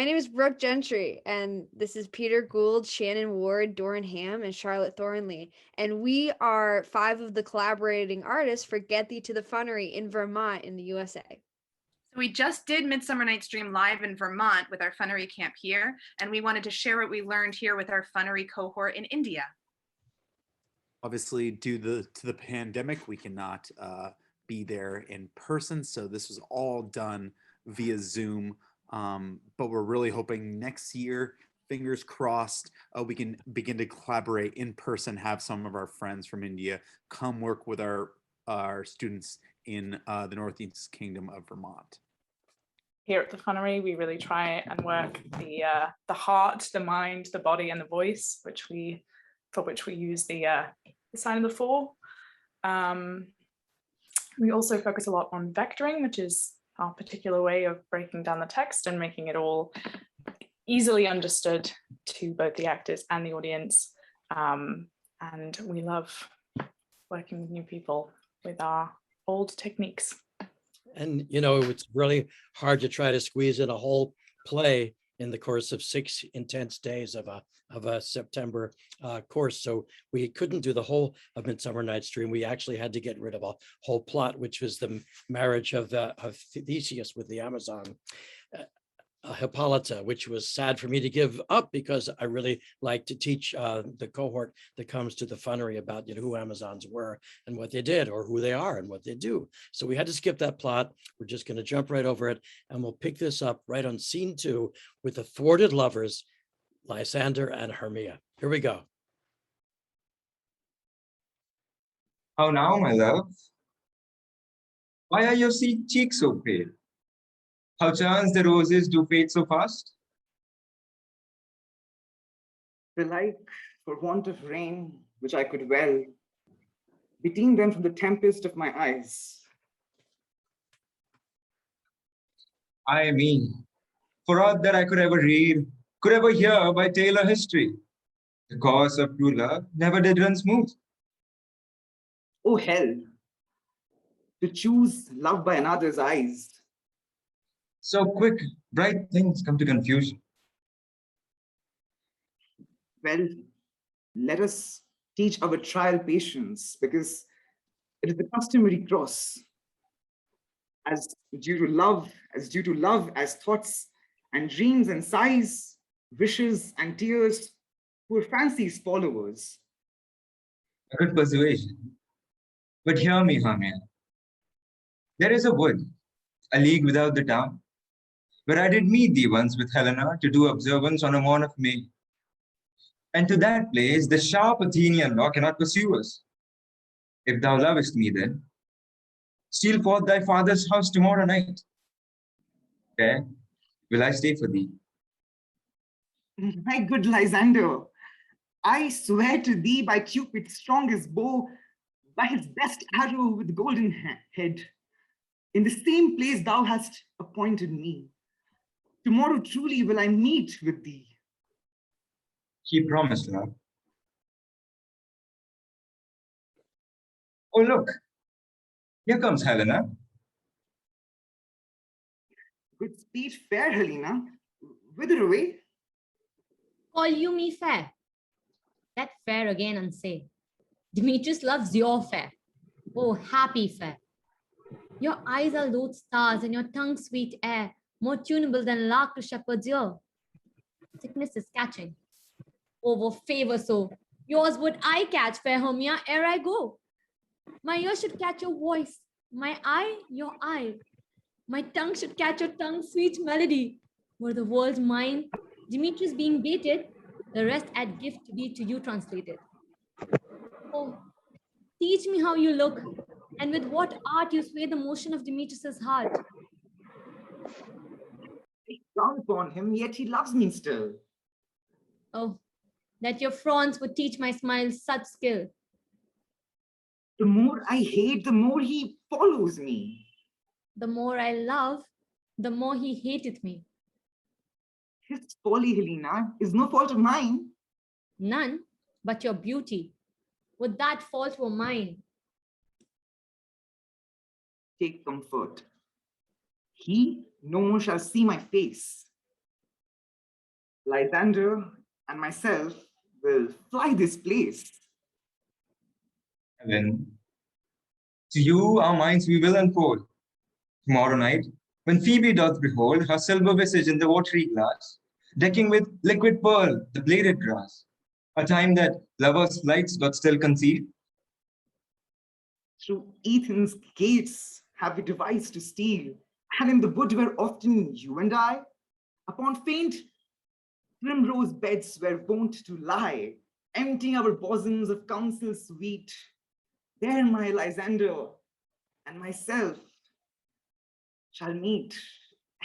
My name is Brooke Gentry, and this is Peter Gould, Shannon Ward, Doran Ham, and Charlotte Thornley. And we are 5 of the collaborating artists for Get Thee to the Funnery in Vermont in the USA. So we just did Midsummer Night's Dream live in Vermont with our Funnery camp here, and we wanted to share what we learned here with our Funnery cohort in India. Obviously, due to the pandemic, we cannot be there in person, so this was all done via Zoom. But we're really hoping next year, fingers crossed, we can begin to collaborate in person, have some of our friends from India come work with our students in the Northeast Kingdom of Vermont. Here at the Funnery, we really try and work the heart, the mind, the body, and the voice, for which we use the sign of the four. We also focus a lot on vectoring, which is our particular way of breaking down the text and making it all easily understood to both the actors and the audience. And we love working with new people with our old techniques. And, you know, it's really hard to try to squeeze in a whole play in the course of 6 intense days of a September course. So we couldn't do the whole of Midsummer Night's Dream. We actually had to get rid of a whole plot, which was the marriage of Theseus with the Amazon. Hippolyta, which was sad for me to give up because I really like to teach the cohort that comes to the Funnery about, you know, who Amazons were and what they did, or who they are and what they do. So we had to skip that plot. We're just going to jump right over it, and we'll pick this up right on scene 2 with the thwarted lovers, Lysander and Hermia. Here we go. How now, my love? Why are your cheeks so pale? How chance the roses do fade so fast? The like for want of rain, which I could well, between them from the tempest of my eyes. I mean, for aught that I could ever read, could ever hear by tale or history, the course of true love never did run smooth. Oh hell, to choose love by another's eyes. So quick, bright things come to confusion. Well, let us teach our trial patience, because it is the customary cross. As due to love, as thoughts and dreams and sighs, wishes and tears, poor fancy's followers. A good persuasion. But hear me, Hermia. There is a wood, a league without the town, where I did meet thee once with Helena to do observance on a morn of May. And to that place the sharp Athenian law cannot pursue us. If thou lovest me then, steal forth thy father's house tomorrow night. There will I stay for thee. My good Lysander, I swear to thee by Cupid's strongest bow, by his best arrow with golden head, in the same place thou hast appointed me. Tomorrow truly will I meet with thee. He promised, love. Oh, look, here comes Helena. Good speed, fair Helena. Whither away? Call you me fair? That fair again and say, Demetrius loves your fair. Oh, happy fair. Your eyes are lodestars and your tongue sweet air, more tunable than lark to shepherd's ear. Sickness is catching. Over favor so, yours would I catch, fair Hermia, ere I go. My ear should catch your voice, my eye, your eye. My tongue should catch your tongue's sweet melody. Were the world mine, Demetrius being baited, the rest at gift to be to you translated. Oh, teach me how you look, and with what art you sway the motion of Demetrius's heart. I frown upon him, yet he loves me still. Oh, that your frowns would teach my smiles such skill. The more I hate, the more he follows me. The more I love, the more he hateth me. His folly, Helena, is no fault of mine. None but your beauty. Would that fault were mine. Take comfort. He no more shall see my face. Lysander and myself will fly this place. Helen, to you our minds we will unfold. Tomorrow night, when Phoebe doth behold her silver visage in the watery glass, decking with liquid pearl the bladed grass, a time that lovers' flights doth still conceal. Through Ethan's gates have we devised to steal, and in the wood where often you and I, upon faint primrose beds were wont to lie, emptying our bosoms of counsel sweet. There my Lysander and myself shall meet,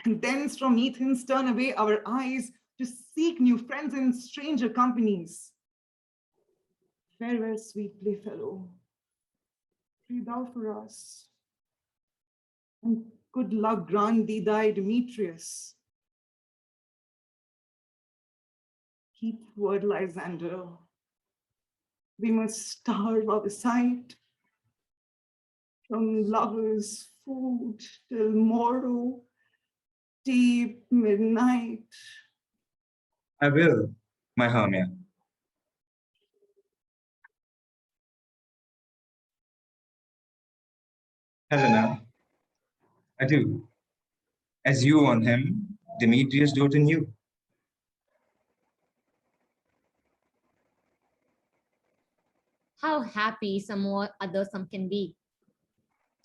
and thence from Ethan's turn away our eyes to seek new friends in stranger companies. Farewell, sweet playfellow. Pray thou for us, and good luck grant thee thy Demetrius. Keep word, Lysander. We must starve out of sight from lovers' food till morrow, deep midnight. I will, my Hermia. Helena, I do. As you on him, Demetrius dote in you. How happy some or other some can be.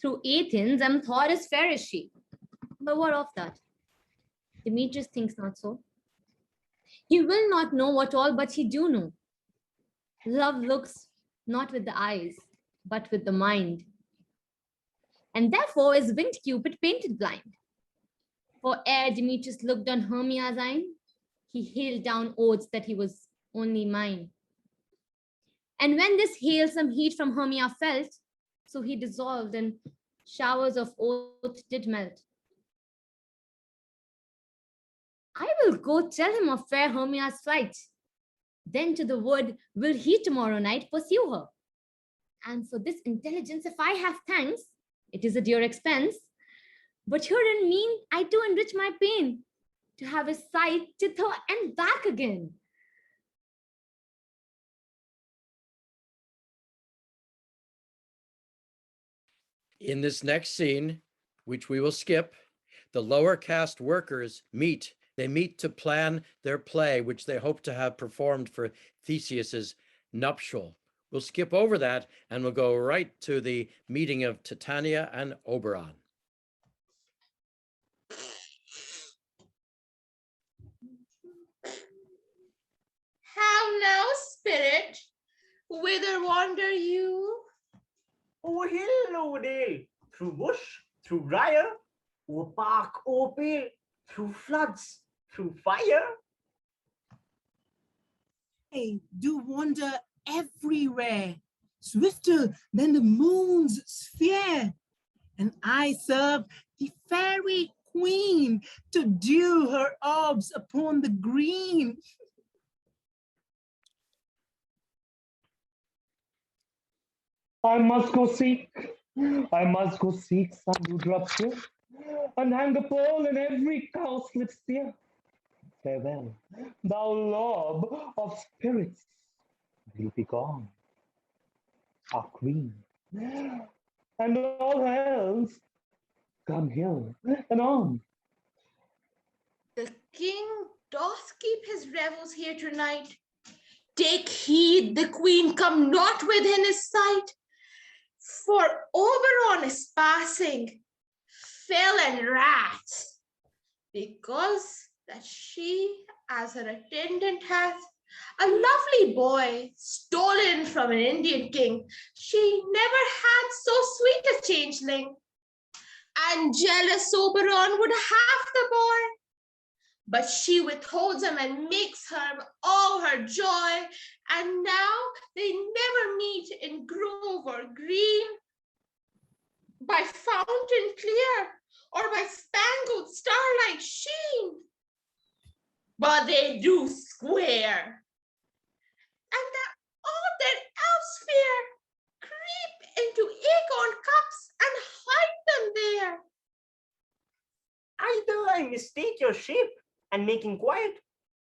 Through Athens, I'm thought as fair as she. But what of that? Demetrius thinks not so. He will not know what all, but he do know. Love looks not with the eyes, but with the mind. And therefore is winged Cupid painted blind. For ere Demetrius looked on Hermia's eye, he hailed down oaths that he was only mine. And when this hail some heat from Hermia felt, so he dissolved and showers of oath did melt. I will go tell him of fair Hermia's flight. Then to the wood will he tomorrow night pursue her. And for this intelligence, if I have thanks, it is a dear expense. But herein mean I do enrich my pain, to have a sight thither and back again. In this next scene, which we will skip, the lower caste workers meet. They meet to plan their play, which they hope to have performed for Theseus's nuptial. We'll skip over that and we'll go right to the meeting of Titania and Oberon. How now, spirit? Whither wander you? Over hill, over dale, through bush, through briar, over park, over pale, through floods, through fire. I do wander everywhere, swifter than the moon's sphere. And I serve the fairy queen to dew her orbs upon the green. I must go seek some dewdrops here, and hang a pearl in every cowslip sphere. Farewell, thou lob of spirits, will be gone, our queen, and all else come here and on. The king doth keep his revels here tonight. Take heed the queen come not within his sight, for Oberon is passing, fell and wrath, because that she as her attendant hath a lovely boy stolen from an Indian king. She never had so sweet a changeling, and jealous Oberon would have the boy. But she withholds him and makes him all her joy. And now they never meet in grove or green, by fountain clear, or by spangled starlight sheen. But they do square, and that all their elves fear, creep into acorn cups and hide them there. Either I mistake your shape and make inquired,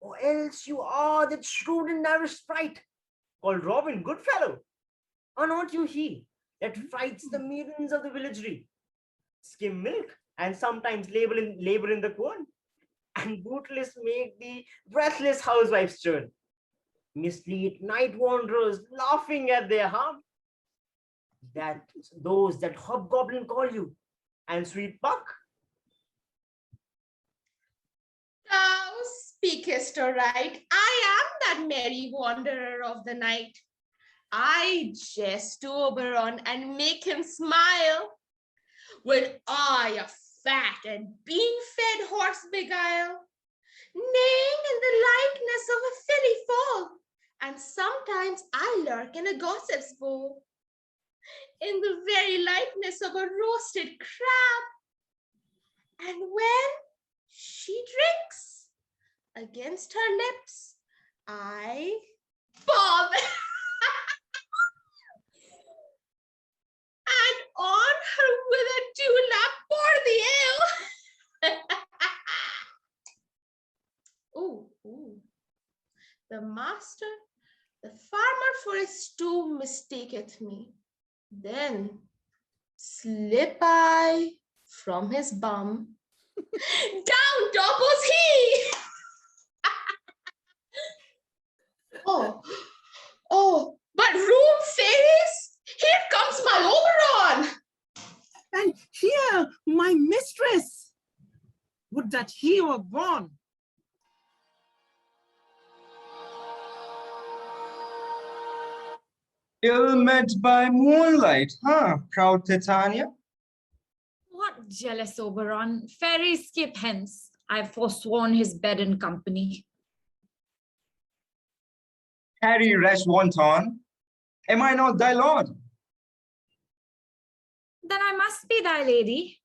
or else you are that shrewd and narrow sprite, called Robin Goodfellow. Are not you he that frights the maidens of the villagery, skim milk, and sometimes labor in the corn, and bootless make the breathless housewives churn, mislead night wanderers laughing at their harm, that those that hobgoblin call you, and sweet buck? Thou speakest aright. I am that merry wanderer of the night. I jest to Oberon and make him smile. When I a fat and bean-fed horse beguile, neighing in the likeness of a filly foal, and sometimes I lurk in a gossip's bowl, in the very likeness of a roasted crab. And when she drinks, against her lips, I bob. And on her with a dewlap pour the ale. Ooh. The master, the farmer for a stew mistaketh me. Then slip I from his bum. Down doubles he. Oh, but room fairies, here comes my Oberon. And here, my mistress. Would that he were gone. Ill met by moonlight, huh, proud Titania? What jealous Oberon? Fairies skip hence. I've forsworn his bed and company. Harry rash wanton, am I not thy lord? Then I must be thy lady.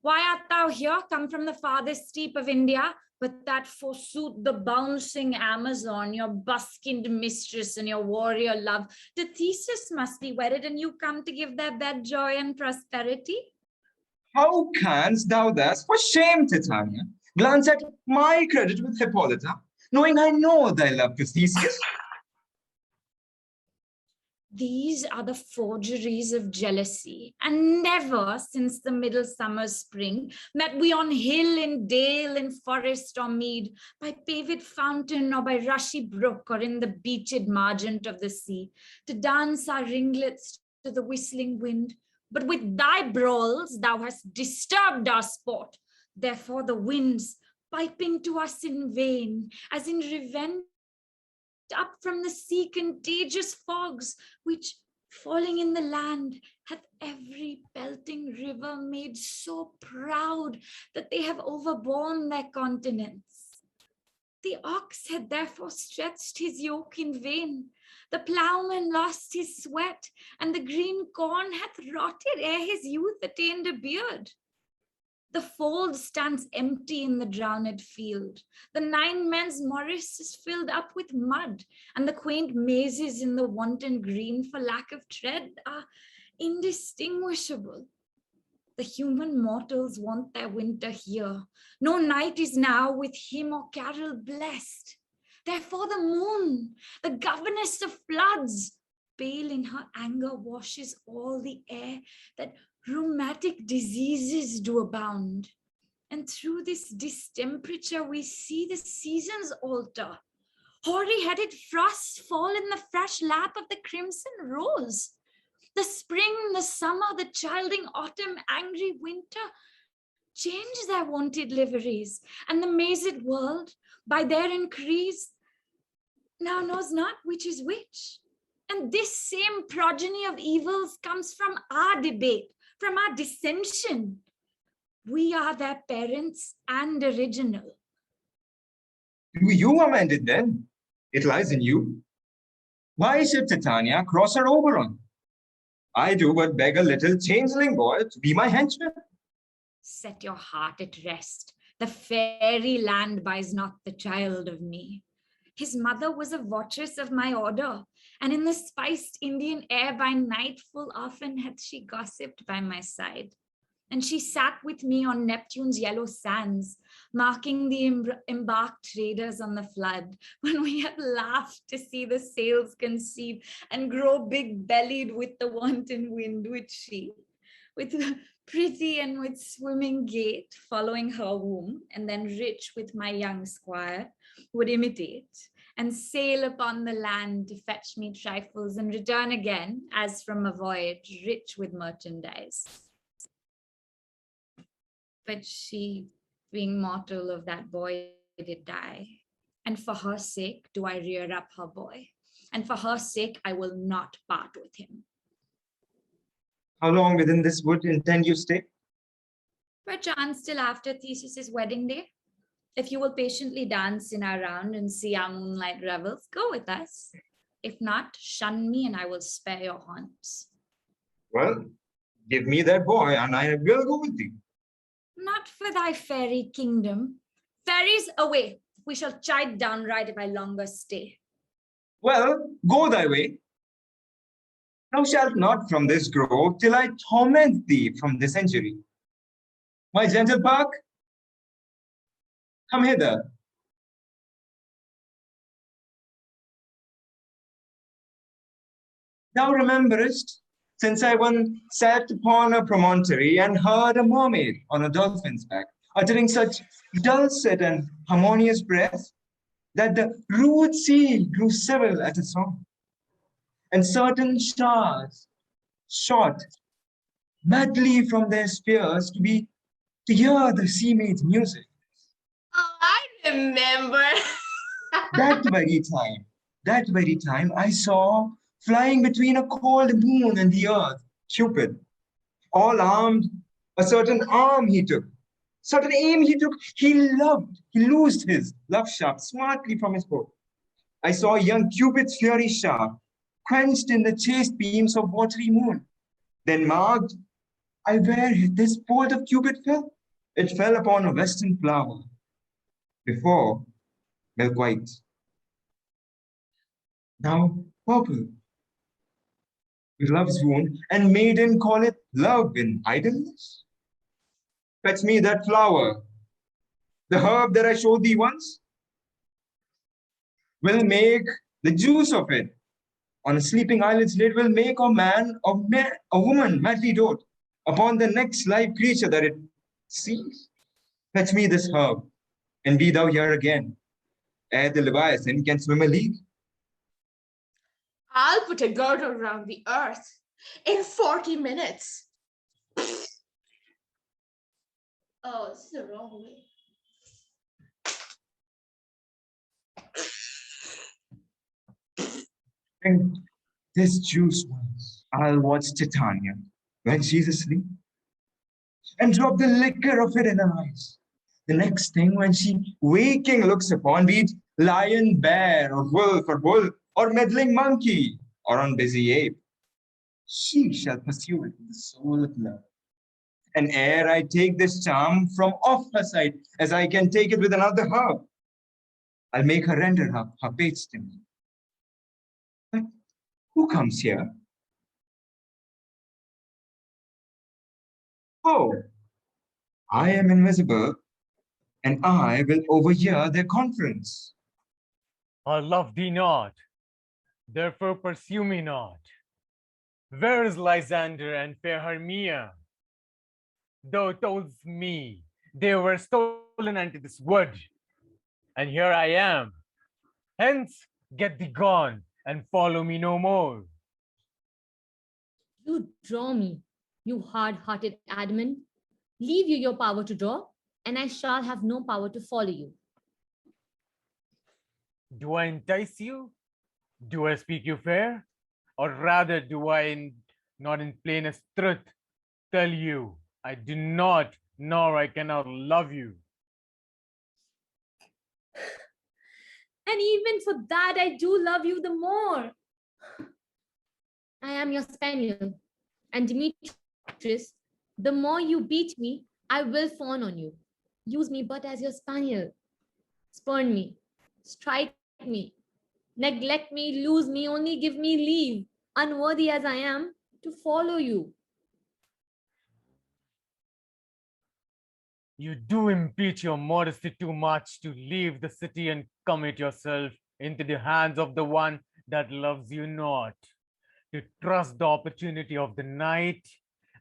Why art thou here, come from the farthest steep of India, but that forsooth the bouncing Amazon, your buskined mistress and your warrior love, to Theseus must be wedded, and you come to give their bed joy and prosperity? How canst thou thus, for shame, Titania, glance at my credit with Hippolyta, knowing I know thy love to Theseus? These are the forgeries of jealousy, and never since the middle summer spring met we on hill and dale, in forest or mead, by paved fountain or by rushy brook, or in the beached margent of the sea, to dance our ringlets to the whistling wind. But with thy brawls thou hast disturbed our sport. Therefore the winds, piping to us in vain, as in revenge, up from the sea contagious fogs, which falling in the land hath every pelting river made so proud that they have overborne their continents. The ox had therefore stretched his yoke in vain, the ploughman lost his sweat, and the green corn hath rotted ere his youth attained a beard. The fold stands empty in the drowned field. The 9 men's morris is filled up with mud, and the quaint mazes in the wanton green for lack of tread are indistinguishable. The human mortals want their winter here. No night is now with hymn or carol blessed. Therefore the moon, the governess of floods, pale in her anger washes all the air, that rheumatic diseases do abound. And through this distemperature we see the seasons alter. Hoary-headed frosts fall in the fresh lap of the crimson rose. The spring, the summer, the childing autumn, angry winter change their wonted liveries, and the mazed world, by their increase, now knows not which is which. And this same progeny of evils comes from our debate, from our dissension. We are their parents and original. Do you amend it then? It lies in you. Why should Titania cross her Oberon? I do but beg a little changeling boy to be my henchman. Set your heart at rest. The fairy land buys not the child of me. His mother was a votress of my order, and in the spiced Indian air by night full often hath she gossiped by my side. and she sat with me on Neptune's yellow sands, marking the embarked traders on the flood, when we had laughed to see the sails conceive and grow big-bellied with the wanton wind, which she, with pretty and with swimming gait, following her womb, and then rich with my young squire, would imitate, and sail upon the land to fetch me trifles, and return again, as from a voyage, rich with merchandise. But she, being mortal of that boy, did die. And for her sake do I rear up her boy. And for her sake I will not part with him. How long within this wood intend you stay? Perchance till after Theseus's wedding day. If you will patiently dance in our round and see our moonlight revels, go with us. If not, shun me and I will spare your haunts. Well, give me that boy and I will go with thee. Not for thy fairy kingdom. Fairies away. We shall chide downright if I longer stay. Well, go thy way. Thou shalt not from this grow till I torment thee from this injury. My gentle Park, come hither. Thou rememberest, since I once sat upon a promontory and heard a mermaid on a dolphin's back, uttering such dulcet and harmonious breath, that the rude sea grew civil at a song, and certain stars shot madly from their spheres to hear the sea maid's music. Oh, I remember. That very time, I saw flying between a cold moon and the earth, Cupid, all armed, a certain arm he took, certain aim he took, he loosed his love shaft smartly from his bow. I saw young Cupid's fury sharp, quenched in the chaste beams of watery moon. Then marked I where this bolt of Cupid fell. It fell upon a western flower, before milk white, now purple. Love's wound, and maiden call it love in idleness? Fetch me that flower, the herb that I showed thee once. Will make the juice of it on a sleeping eyelid's lid, will make a woman madly dote upon the next live creature that it sees. Fetch me this herb, and be thou here again, ere the Leviathan can swim a league. I'll put a girdle around the earth in 40 minutes. Oh, this is the wrong way. And this juice once, I'll watch Titania when she's asleep and drop the liquor of it in her eyes. The next thing when she waking looks upon, be it lion, bear, or wolf, or bull, or meddling monkey, or on busy ape, she shall pursue it with the soul of love. And ere I take this charm from off her sight, as I can take it with another herb, I'll make her render her page to me. But who comes here? Oh, I am invisible, and I will overhear their conference. I love thee not, therefore pursue me not. Where is Lysander and fair Hermia? Thou toldst me they were stolen unto this wood, and here I am. Hence, get thee gone, and follow me no more. You draw me, you hard-hearted adamant. Leave you your power to draw, and I shall have no power to follow you. Do I entice you? Do I speak you fair? Or rather do I, not in plainest truth, tell you I do not, nor I cannot love you? And even for that, I do love you the more. I am your spaniel, and Demetrius, the more you beat me, I will fawn on you. Use me but as your spaniel. Spurn me, strike me, neglect me, lose me, only give me leave, unworthy as I am, to follow you. You do impeach your modesty too much to leave the city and commit yourself into the hands of the one that loves you not, to trust the opportunity of the night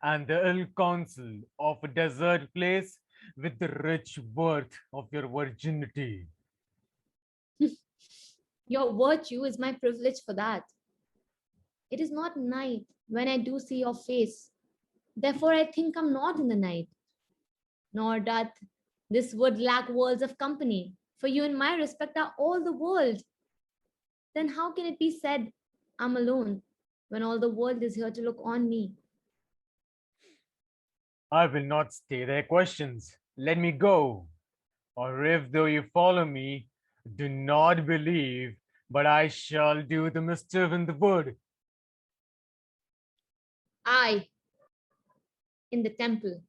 and the ill counsel of a desert place with the rich worth of your virginity. Your virtue is my privilege for that. It is not night when I do see your face. Therefore, I think I'm not in the night. Nor doth this wood lack worlds of company, for you in my respect are all the world. Then how can it be said, I'm alone, when all the world is here to look on me? I will not stay their questions. Let me go. Or if though you follow me, do not believe, but I shall do the mischief in the wood. I, in the temple,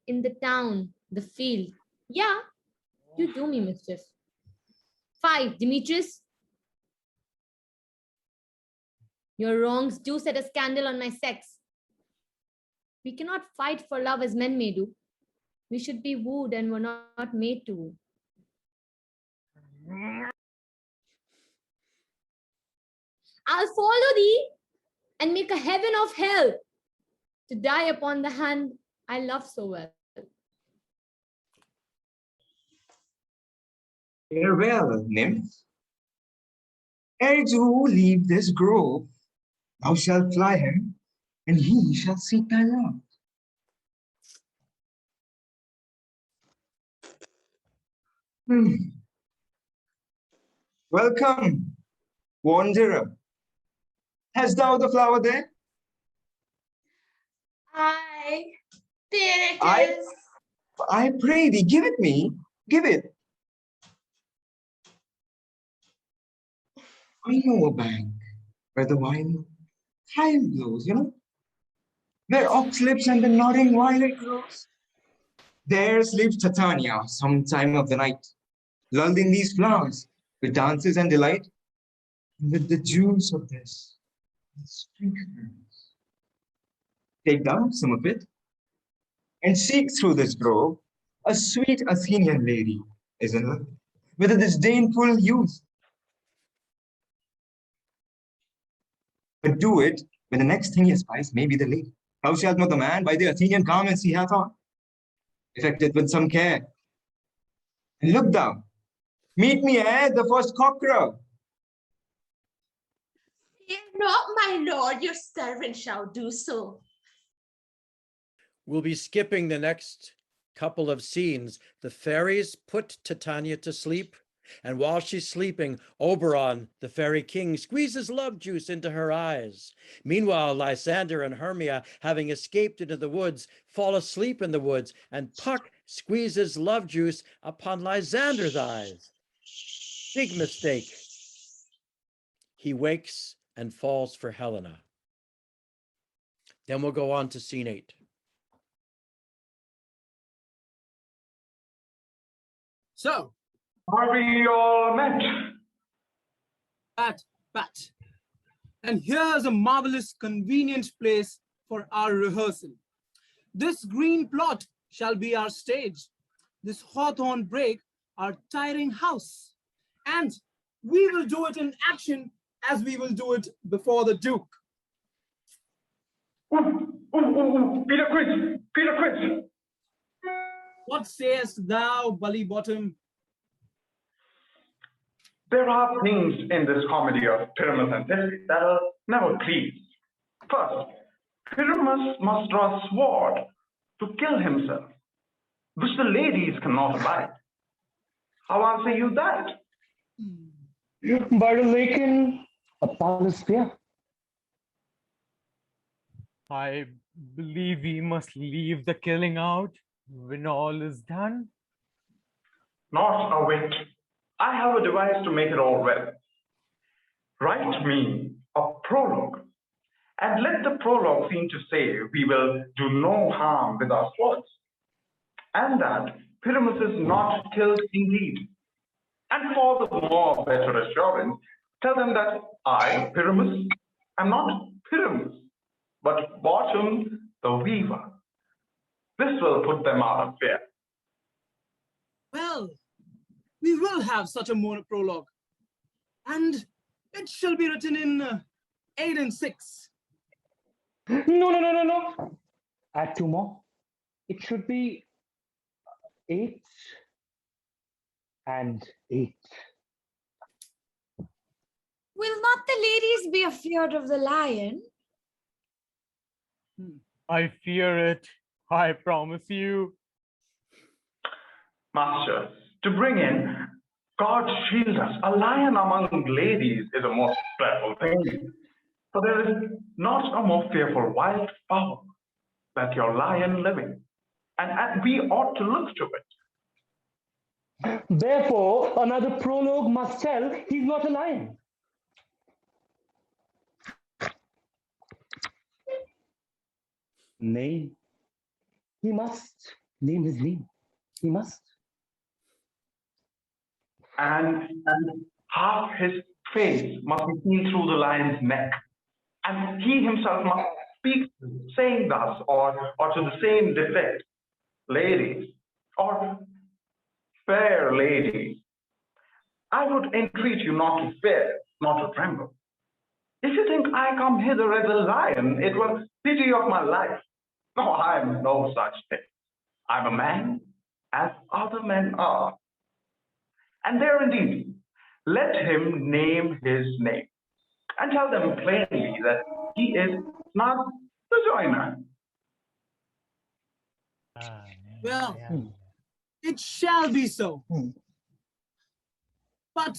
in the town, the field. Yeah, you do me mischief. 5, Demetrius. Your wrongs do set a scandal on my sex. We cannot fight for love as men may do. We should be wooed and were not made to woo. I'll follow thee and make a heaven of hell to die upon the hand I love so well. Farewell, nymph. Ere you leave this grove, thou shalt fly him, and he shall seek thy love. Welcome, wanderer. Hast thou the flower there? Aye, there it is. I pray thee, give it me. Give it. I know a bank where the thyme blows, where ox lips and the nodding violet grows. There sleeps Titania some time of the night, lulled in these flowers with dances and delight, and with the juice of this take thou some of it, and seek through this grove. A sweet Athenian lady is in love with a disdainful youth. But do it when the next thing he espies may be the lady. Thou shalt know the man by the Athenian garments he hath on. Effect it with some care. And look thou, meet me ere the first cock crow. Fear not, my lord, your servant shall do so. We'll be skipping the next couple of scenes. The fairies put Titania to sleep, and while she's sleeping, Oberon, the fairy king, squeezes love juice into her eyes. Meanwhile, Lysander and Hermia, having escaped into the woods, fall asleep in the woods, and Puck squeezes love juice upon Lysander's eyes. Big mistake. He wakes and falls for Helena. Then we'll go on to scene 8. So, Are we all met? but, and here's a marvelous, convenient place for our rehearsal. This green plot shall be our stage, this hawthorn brake our tiring house, and we will do it in action as we will do it before the Duke. Peter Quint! Peter Quint! What sayest thou, Bully Bottom? There are things in this comedy of Pyramus and Thespians that are never pleased. First, Pyramus must draw a sword to kill himself, which the ladies cannot abide. How answer you that? By the lake in a palace sphere. I believe we must leave the killing out when all is done. Not a whit. I have a device to make it all well. Write me a prologue, and let the prologue seem to say we will do no harm with our swords, and that Pyramus is not killed indeed. And for the more better assurance, tell them that I, Pyramus, am not Pyramus, but Bottom the Weaver. This will put them out of fear. Well, we will have such a prologue, and it shall be written in 8 and 6. No. Add 2 more. It should be 8 and 8. Will not the ladies be afeard of the lion? I fear it, I promise you. Master, to bring in, God shield us, a lion among ladies is a most dreadful thing. For there is not a more fearful wild fowl that your lion living, and we ought to look to it. Therefore, another prologue must tell he's not a lion. Nay, he must name his name. He must. And half his face must be seen through the lion's neck. And he himself must speak, saying thus, or to the same effect, ladies, or fair ladies, I would entreat you not to fear, not to tremble. If you think I come hither as a lion, it was pity of my life. No, I am no such thing. I'm a man, as other men are. And there indeed, let him name his name, and tell them plainly that he is not the joiner. Well, it shall be so. But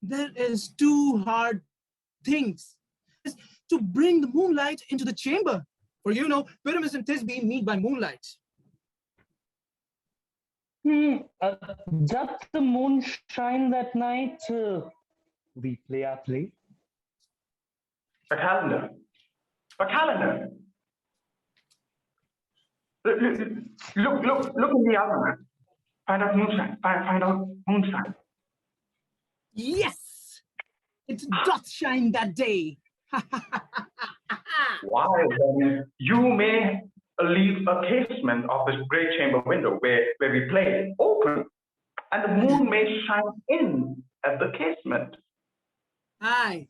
there is 2 hard things. To bring the moonlight into the chamber. For you know, Pyramus and Thisbe meet by moonlight. Does the moon shine that night? We play our play. A calendar. A calendar. Look in the almanac. Find out moonshine. Find out moonshine. Yes! It doth shine that day. Why then you may leave a casement of this great chamber window where we play open, and the moon may shine in at the casement. Aye.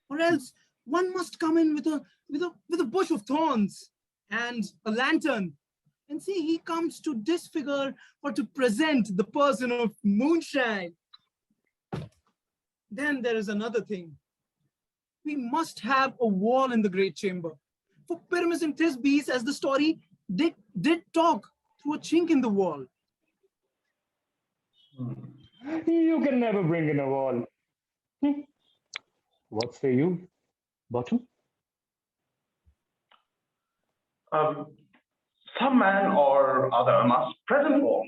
Or else one must come in with a bush of thorns and a lantern. And see, he comes to disfigure or to present the person of moonshine. Then there is another thing. We must have a wall in the great chamber. For Pyramus and Thisbe, as the story did talk through a chink in the wall. You can never bring in a wall. What say you, Bottom? Some man or other must present wall,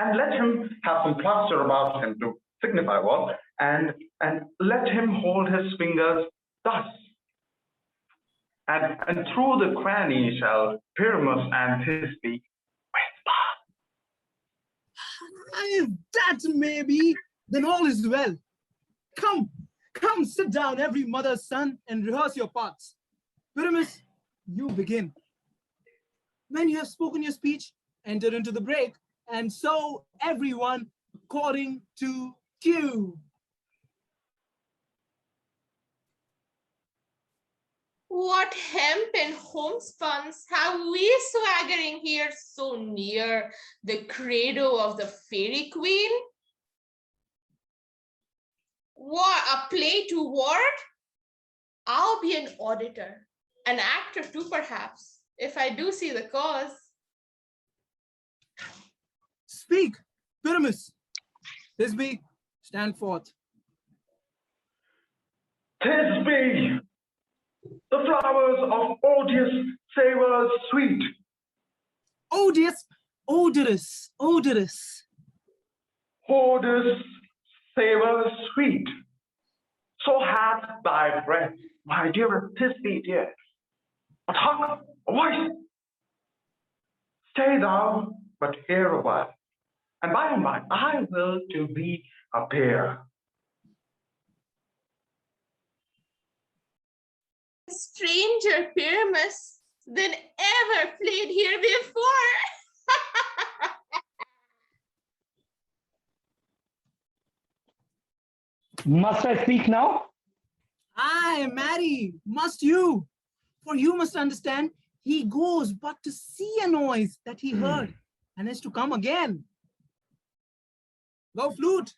and let him have some plaster about him to signify wall, and let him hold his fingers thus. And through the cranny shall Pyramus and Thisbe whisper. If that may be, then all is well. Come, sit down, every mother's son, and rehearse your parts. Pyramus, you begin. When you have spoken your speech, enter into the break, and so everyone according to cue. What hempen homespuns have we swaggering here so near the cradle of the fairy queen? What, a play to ward? I'll be an auditor, an actor too perhaps, if I do see the cause. Speak, Pyramus. Thisbe, stand forth. Thisbe, the flowers of odious savors sweet. Odious, odorous. Odorous savors sweet. So hath thy breath, my dearest Thisbe dear. But hark, a voice. Stay thou but here a while, and by I will to thee appear. Stranger Pyramus than ever played here before. Must I speak now? Aye, marry, must you? For you must understand, he goes but to see a noise that he heard and is to come again. Go, flute.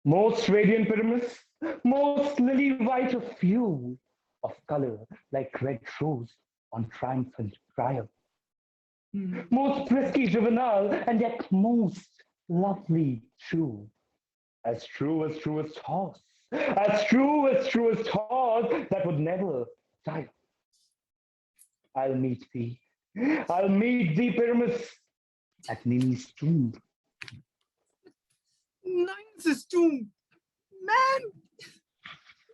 Most radiant Pyramus, most lily white of hue, of color like red rose on triumphant triumph. Most frisky juvenile, and yet most lovely true. As truest horse, as truest horse that would never tire. I'll meet thee, Pyramus, at Mimi's tomb. Nine's tomb. Man,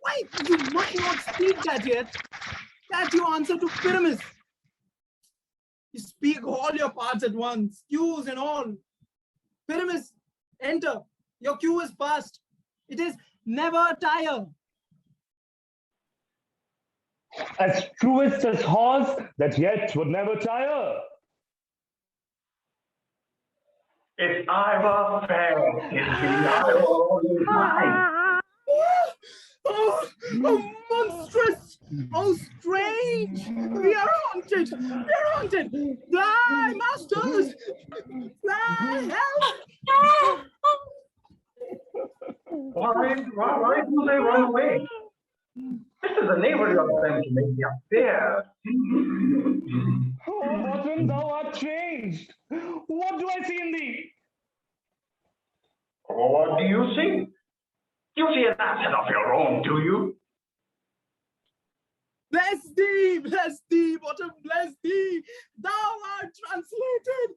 why you must not speak that yet? That you answer to Pyramus. You speak all your parts at once, cues and all. Pyramus, enter. Your cue is past. It is never tire. As truest as horse that yet would never tire. If I were fair, thinking I always mine. Oh, monstrous! Oh, strange! We are haunted! Fly, masters! Fly, help! Why do they run away? This is the knavery of them to make me unfair. Oh, Autumn, thou art changed. What do I see in thee? What do you see? You see an asset of your own, do you? Bless thee, Autumn, bless thee! Thou art translated!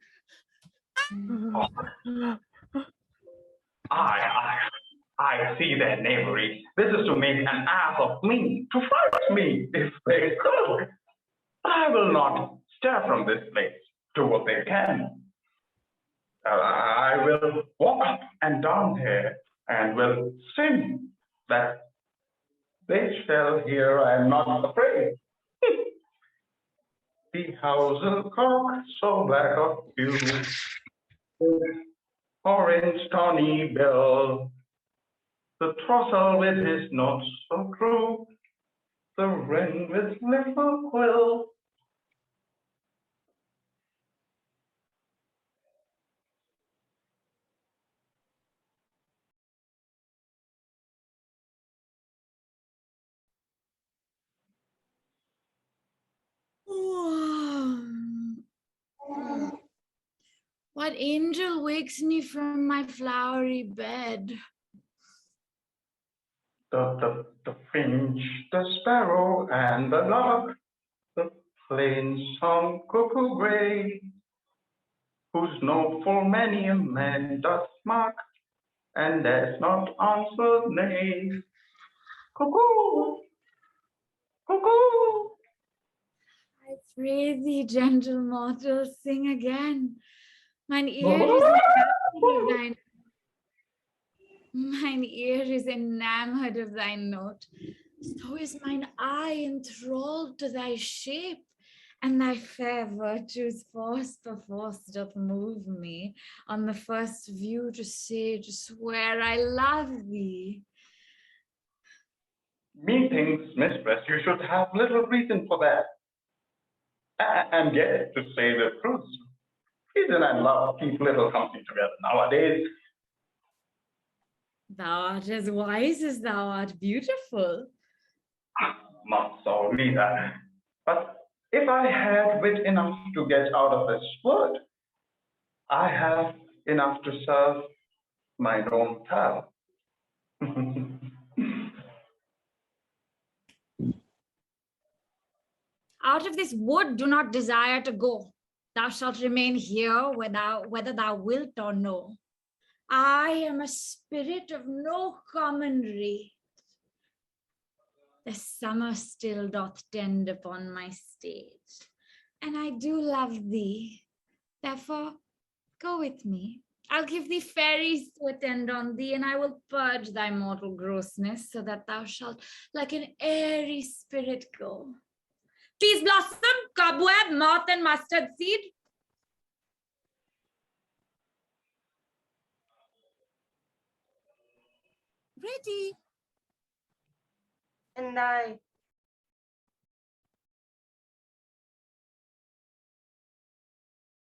I see their knavery. This is to make an ass of me, to fright me, if they could. I will not stir from this place, do what they can. I will walk up and down here, and will sing that they shall hear I am not afraid. The housel cock, so black of hue, orange tawny bill, the throstle with his notes so true, the wren with little quill. What angel wakes me from my flowery bed? The finch, the sparrow, and the lark, the plain song cuckoo gray, whose note full many a man doth mark, and dares not answer nay. Cuckoo, cuckoo. I pray thee, gentle mortal, sing again. Mine ear is enamored of thine. Mine ear is enamored of thy note. So is mine eye enthralled to thy shape, and thy fair virtues force perforce doth move me on the first view to say, to swear I love thee. Methinks, mistress, you should have little reason for that. And yet, to say the truth, reason and love keep little company together nowadays. Thou art as wise as thou art beautiful. Not so neither. But if I had wit enough to get out of this wood, I have enough to serve mine own pal. Out of this wood do not desire to go. Thou shalt remain here whether thou wilt or no. I am a spirit of no common rate. The summer still doth tend upon my stage, and I do love thee. Therefore, go with me. I'll give thee fairies to attend on thee, and I will purge thy mortal grossness, so that thou shalt like an airy spirit go. Peas blossom, cobweb, moth, and mustard seed. Ready. And I.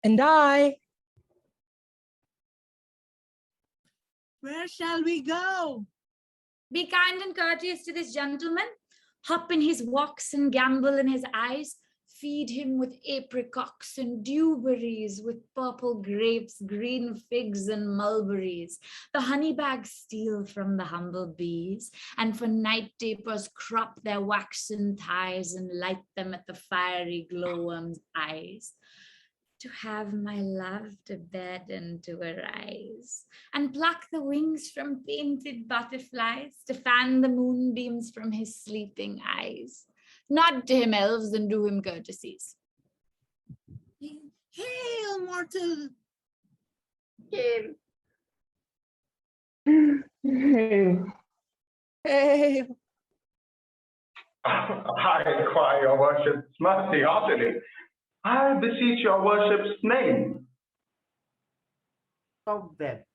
And I. Where shall we go? Be kind and courteous to this gentleman. Hop in his walks and gambol in his eyes. Feed him with apricots and dewberries, with purple grapes, green figs, and mulberries. The honey bags steal from the humble bees, and for night tapers crop their waxen thighs and light them at the fiery glowworm's eyes. To have my love to bed and to arise, and pluck the wings from painted butterflies, to fan the moonbeams from his sleeping eyes. Nod to him, elves, and do him courtesies. Hail, mortal. Hail. Hail. Hail. I cry your worship's mercy heartily. I beseech your worship's name. Cobweb.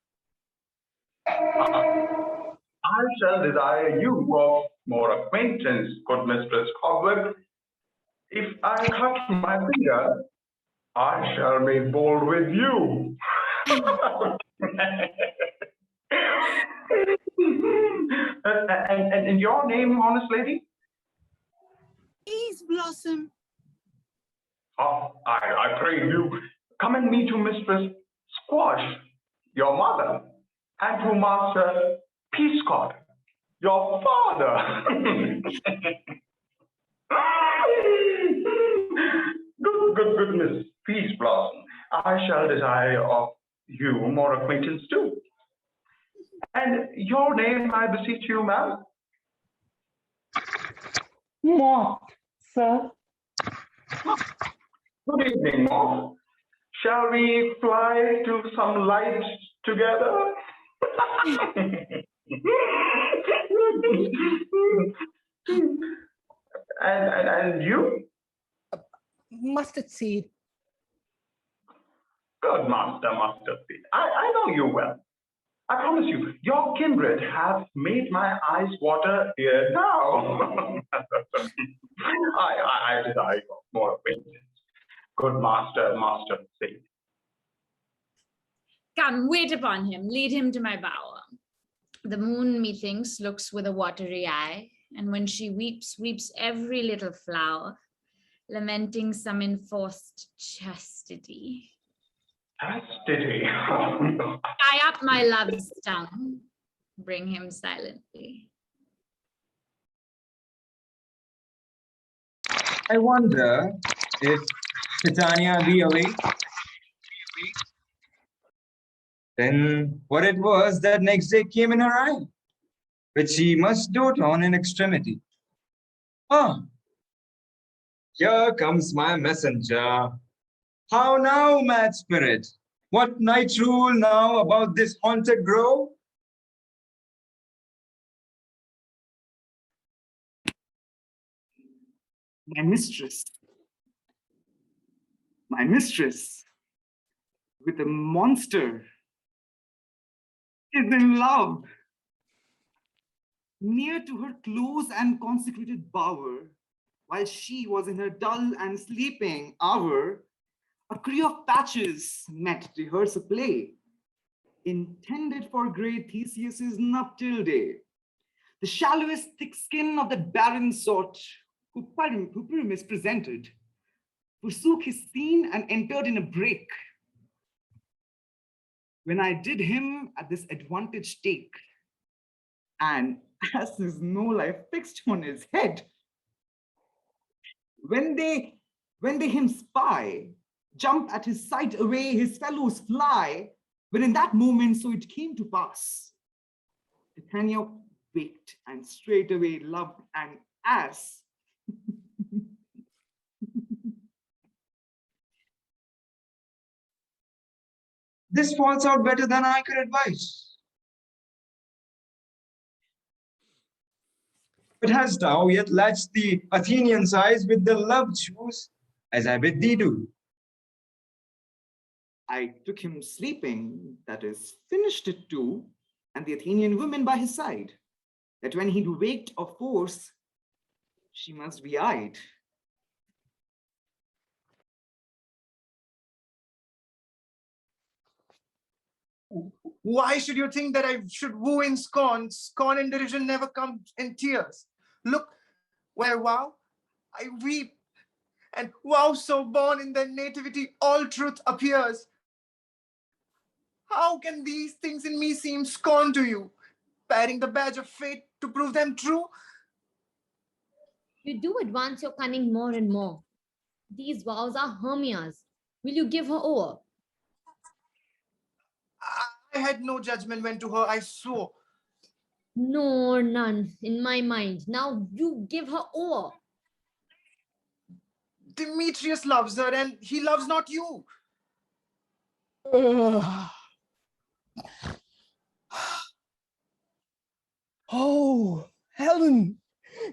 I shall desire you of more acquaintance, good Mistress Cobweb. If I cut my finger, I shall be bold with you. and your name, honest lady? Peace Blossom. Oh, I pray you come and meet to Mistress Squash, your mother, and to Master Peascod, your father. Good Miss Peace Blossom. I shall desire of you more acquaintance too. And your name, I beseech you, ma'am? Moth, sir. Good evening, Moth. Shall we fly to some light together? and you? Mustard seed. Good master, mustard seed. I know you well. I promise you, your kindred have made my eyes water here now. I desire more acquaintance. Good master, master seed. Come, wait upon him, lead him to my bower. The moon, methinks, looks with a watery eye, and when she weeps, weeps every little flower, lamenting some enforced chastity. Chastity. Tie up my love's tongue, bring him silently. I wonder if Titania be awake. Then what it was that next day came in her eye, which she must dote on in extremity. Ah, here comes my messenger. How now, mad spirit? What night rule now about this haunted grove? My mistress, with a monster, is in love. Near to her close and consecrated bower, while she was in her dull and sleeping hour, a crew of patches met to rehearse a play, intended for great Theseus's nuptial day. The shallowest thick skin of that barren sort, who Pyramus presented, forsook his scene and entered in a break. When I did him at this advantage take, and as is no life fixed on his head, when they him spy, jump at his sight away, his fellows fly, when in that moment so it came to pass, Titania waked and straightway loved an ass. This falls out better than I could advise. But hast thou yet latched the Athenian's eyes with the love shoes, as I bid thee do? I took him sleeping, that is, finished it too, and the Athenian women by his side. that when he'd waked of force, she must be eyed. Why should you think that I should woo in scorn? Scorn and derision never come in tears. Look, where vow, I weep, and vow so born in their nativity, all truth appears. How can these things in me seem scorn to you, bearing the badge of fate to prove them true? You do advance your cunning more and more. These vows are Hermia's. Will you give her over? I had no judgment when to her I swore. No, none in my mind. Now you give her over. Demetrius loves her and he loves not you. Oh, Helen,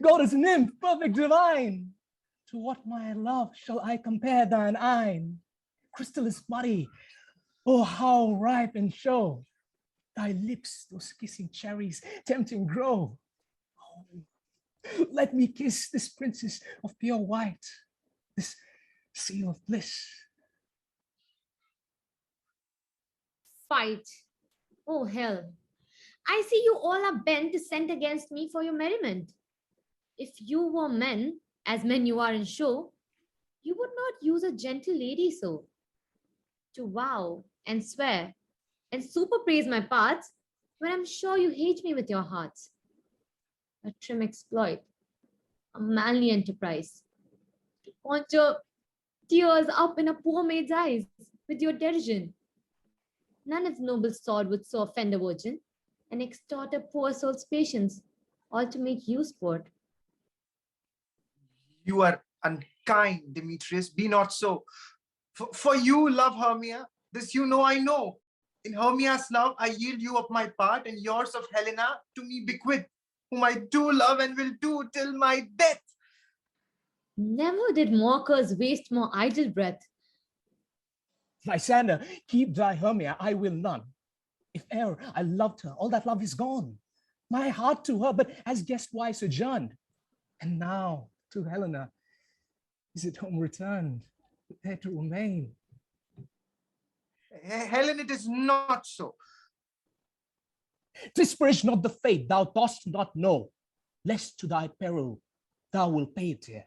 goddess nymph, perfect divine. To what my love shall I compare thine eyne? Crystal is body, oh, how ripe and show. Thy lips, those kissing cherries, tempting grow. Oh, let me kiss this princess of pure white, this seal of bliss. Fight. Oh, hell. I see you all are bent to send against me for your merriment. If you were men, as men you are in show, you would not use a gentle lady so. To vow and swear and super praise my parts, when I'm sure you hate me with your hearts. A trim exploit, a manly enterprise. To conjure tears up in a poor maid's eyes with your derision. None of noble sword would so offend a virgin and extort a poor soul's patience, all to make you sport. You are unkind, Demetrius. Be not so. For you love Hermia. This you know I know. In Hermia's love, I yield you up my part, and yours of Helena to me bequeath, whom I do love and will do till my death. Never did mockers waste more idle breath. Lysander, keep thy Hermia, I will none. If e'er I loved her, all that love is gone. My heart to her, but as guest-wise sojourned. And now to Helena, is it home returned, there to remain? Helen, it is not so. Disparage not the fate thou dost not know, lest to thy peril thou wilt pay it here.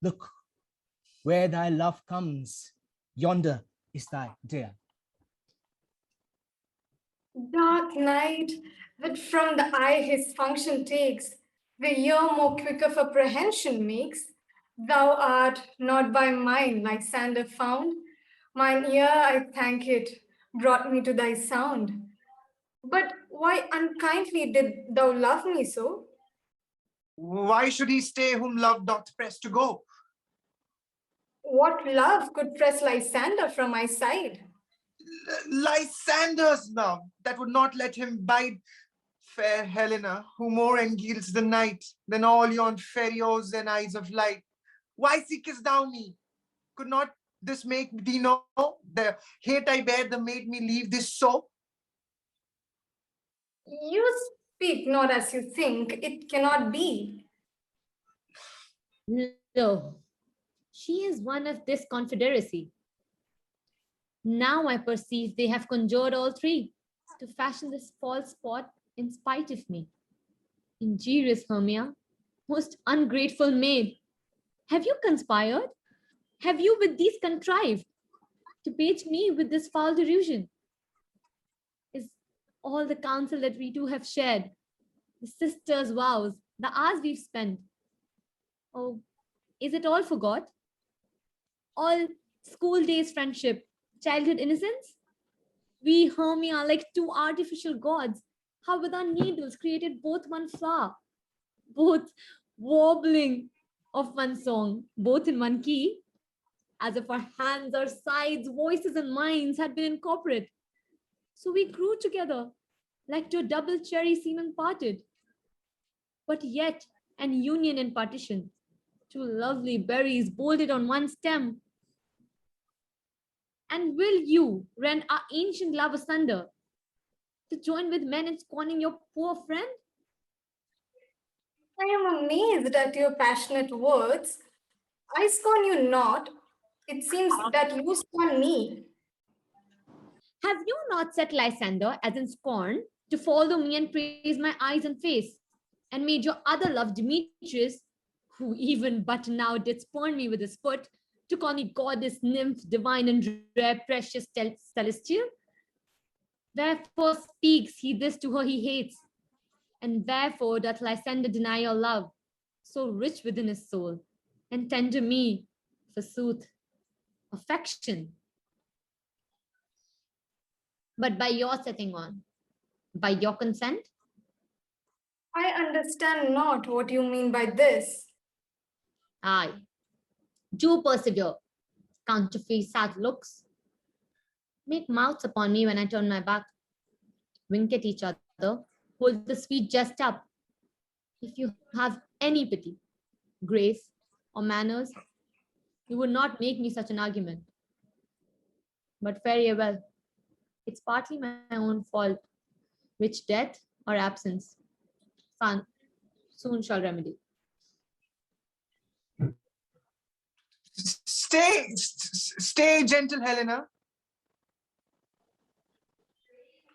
Look, where thy love comes, yonder is thy dear. Dark night, that from the eye his function takes, the ear more quick of apprehension makes. Thou art not by mine, Lysander, found. Mine ear, I thank it, brought me to thy sound. But why unkindly did thou love me so? Why should he stay whom love doth press to go? What love could press Lysander from my side? Lysander's love, that would not let him bide. Fair Helena, who more engilds the night than all yon fairy oes and eyes of light. Why seekest thou me? Could not this make thee know the hate I bear the made me leave this so? You speak not as you think, it cannot be. No, she is one of this confederacy. Now I perceive they have conjured all three to fashion this false spot in spite of me. Injurious Hermia, most ungrateful maid, have you conspired? Have you with these contrived to bait me with this foul delusion? Is all the counsel that we two have shared, the sisters' vows, the hours we've spent, oh, is it all forgot? All school days friendship, childhood innocence? We Hermia, like two artificial gods, how with our needles created both one flower, both warbling of one song, both in one key, as if our hands, our sides, voices, and minds had been incorporate. So we grew together, like two double cherry semen parted, but yet an union in partition, two lovely berries bolted on one stem. And will you rend our ancient love asunder to join with men in scorning your poor friend? I am amazed at your passionate words. I scorn you not. It seems that you scorn me. Have you not set Lysander, as in scorn, to follow me and praise my eyes and face, and made your other love Demetrius, who even but now did spurn me with his foot, to call me goddess, nymph, divine, and rare, precious, celestial? Wherefore speaks he this to her he hates, and wherefore doth Lysander deny your love, so rich within his soul, and tender me, forsooth, affection? But by your setting on, by your consent? I understand not what you mean by this. Aye, do persevere, counterfeit sad looks. Make mouths upon me when I turn my back. Wink at each other, hold the sweet jest up. If you have any pity, grace, or manners, you would not make me such an argument. But very well, it's partly my own fault, which death or absence soon shall remedy. Stay, gentle Helena.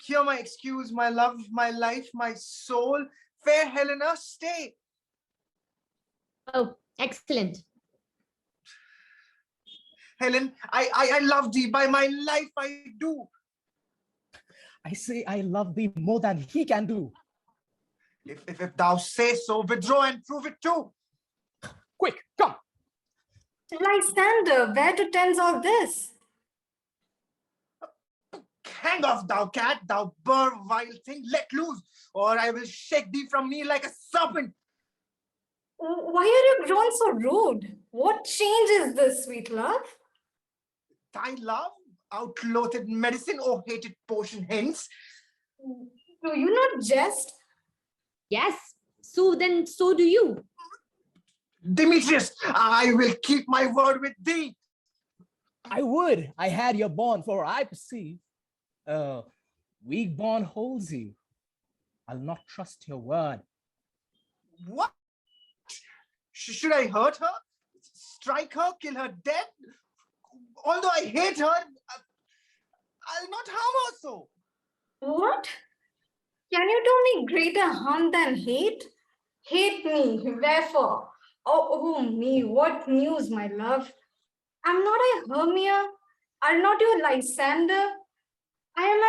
Hear my excuse, my love, my life, my soul. Fair Helena, stay. Oh, excellent. Helen, I love thee. By my life, I do. I say I love thee more than he can do. If thou say so, withdraw and prove it too. Quick, come. Lysander, where to tends all this? Hang off, thou cat, thou burr vile thing, let loose, or I will shake thee from me like a serpent. Why are you grown so rude? What change is this, sweet love? Thy love, outloathed medicine, or hated potion, hence. Do you not jest? Yes, so then so do you. Demetrius, I will keep my word with thee. I would. I had your bond, for I perceive. Weak bond holds you. I'll not trust your word. What? Should I hurt her? Strike her? Kill her dead? Although I hate her, I'll not harm her so. What? Can you do me greater harm than hate? Hate me, wherefore? Oh me, what news, my love? I'm not a Hermia. Are not you Lysander? I am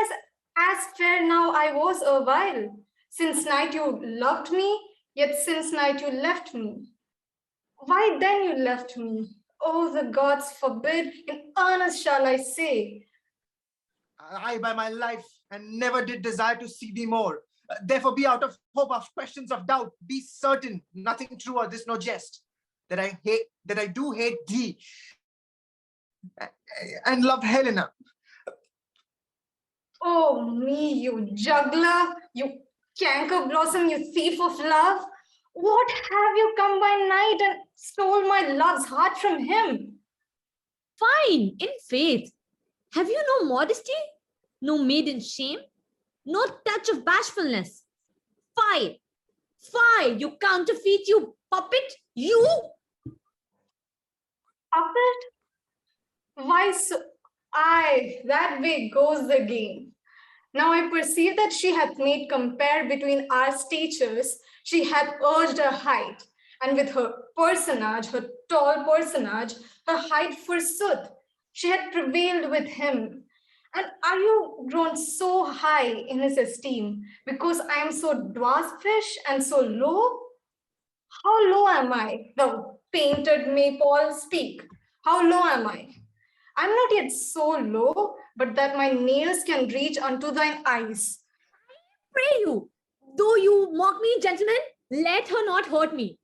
as fair now I was a while. Since night you loved me, yet since night you left me. Why then you left me? Oh, the gods forbid, in earnest shall I say. I, by my life, and never did desire to see thee more. Therefore be out of hope of questions of doubt. Be certain, nothing truer, this no jest, that I do hate thee and love Helena. Oh me, you juggler, you canker blossom, you thief of love. What have you come by night and stole my love's heart from him? Fine, in faith. Have you no modesty? No maiden shame? No touch of bashfulness? Fie! Fie, you counterfeit, you puppet, you! Puppet? Why so? Aye, that way goes the game. Now I perceive that she hath made compare between our statures, she hath urged her height, and with her personage, her tall personage, her height forsooth, she had prevailed with him. And are you grown so high in his esteem because I am so dwarfish and so low? How low am I? Thou painted maypole, speak. How low am I? I'm not yet so low, but that my nails can reach unto thine eyes. Pray you, though you mock me, gentlemen, let her not hurt me.